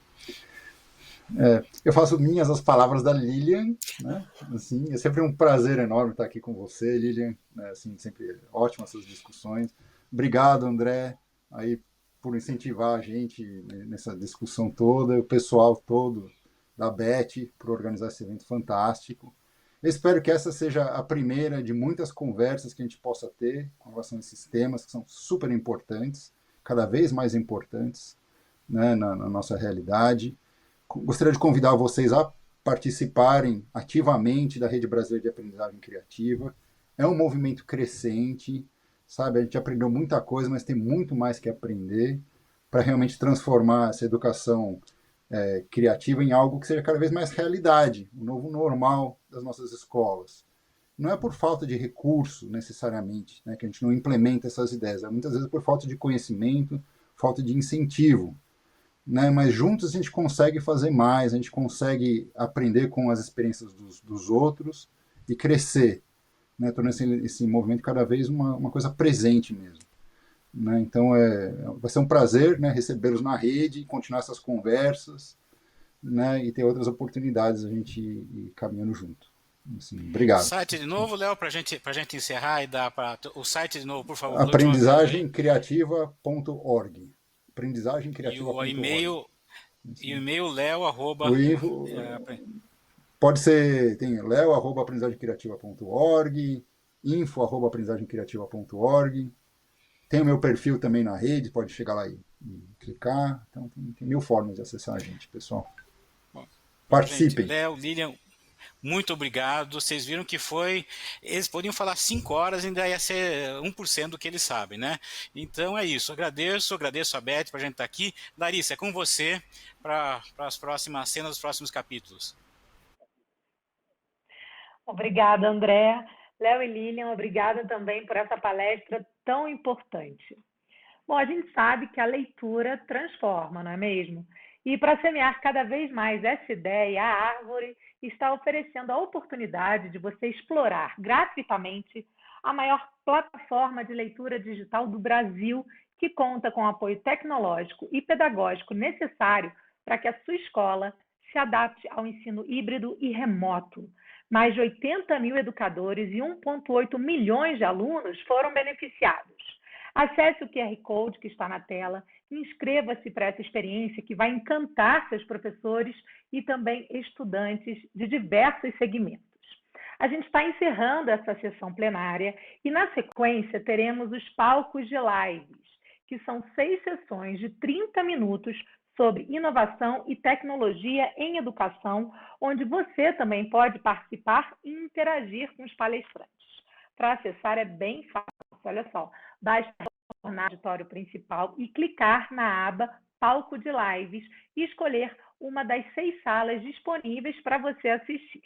Eu faço minhas as palavras da Lilian, né? Assim, é sempre um prazer enorme estar aqui com você, Lilian, né? Assim, sempre ótimas essas discussões. Obrigado, André, aí por incentivar a gente nessa discussão toda, o pessoal todo da BET por organizar esse evento fantástico. Eu espero que essa seja a primeira de muitas conversas que a gente possa ter com relação a esses temas que são super importantes, cada vez mais importantes, né, na nossa realidade. Gostaria de convidar vocês a participarem ativamente da Rede Brasileira de Aprendizagem Criativa. É um movimento crescente, sabe? A gente aprendeu muita coisa, mas tem muito mais que aprender para realmente transformar essa educação criativa em algo que seja cada vez mais realidade, o novo normal das nossas escolas. Não é por falta de recurso, necessariamente, né, que a gente não implementa essas ideias. É muitas vezes por falta de conhecimento, falta de incentivo. Né, mas juntos a gente consegue fazer mais, a gente consegue aprender com as experiências dos outros e crescer, né, tornando esse movimento cada vez uma coisa presente mesmo. Né, então vai ser um prazer, né, recebê-los na rede, continuar essas conversas, né, e ter outras oportunidades a gente ir caminhando junto. Assim, obrigado. Site de novo, Léo, para gente encerrar e dar para o site de novo, por favor. Aprendizagemcriativa.org. Aprendizagemcriativa.org. E o e-mail Léo pode ser, tem leo@aprendizagemcriativa.org, info@aprendizagemcriativa.org. Tem o meu perfil também na rede, pode chegar lá e clicar. Então tem 1000 formas de acessar a gente, pessoal. Bom, participem. Léo, Lilian, muito obrigado. Vocês viram que eles podiam falar 5 horas e ainda ia ser 1% do que eles sabem, né? Então é isso. Agradeço a Beth para a gente estar aqui. Larissa, é com você para as próximas cenas, os próximos capítulos. Obrigada, André. Léo e Lilian, obrigada também por essa palestra tão importante. Bom, a gente sabe que a leitura transforma, não é mesmo? E para semear cada vez mais essa ideia, a Árvore está oferecendo a oportunidade de você explorar gratuitamente a maior plataforma de leitura digital do Brasil, que conta com o apoio tecnológico e pedagógico necessário para que a sua escola se adapte ao ensino híbrido e remoto. Mais de 80 mil educadores e 1,8 milhões de alunos foram beneficiados. Acesse o QR Code que está na tela, inscreva-se para essa experiência que vai encantar seus professores e também estudantes de diversos segmentos. A gente está encerrando essa sessão plenária e, na sequência, teremos os palcos de lives, que são 6 sessões de 30 minutos sobre inovação e tecnologia em educação, onde você também pode participar e interagir com os palestrantes. Para acessar é bem fácil, olha só, basta tornar o auditório principal e clicar na aba Palco de Lives e escolher uma das 6 salas disponíveis para você assistir.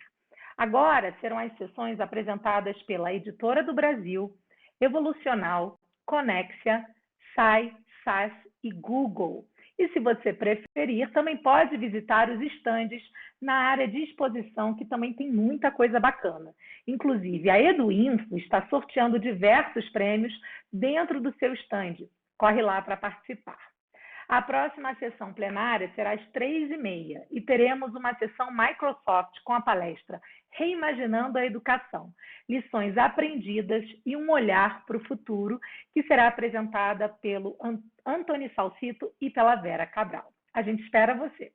Agora serão as sessões apresentadas pela Editora do Brasil, Evolucional, Conexia, SAI, SAS e Google. E se você preferir, também pode visitar os estandes na área de exposição, que também tem muita coisa bacana. Inclusive, a EduInfo está sorteando diversos prêmios dentro do seu estande. Corre lá para participar. A próxima sessão plenária será às 3h30 e teremos uma sessão Microsoft com a palestra Reimaginando a Educação, lições aprendidas e um olhar para o futuro, que será apresentada pelo Antony Salcito e pela Vera Cabral. A gente espera você!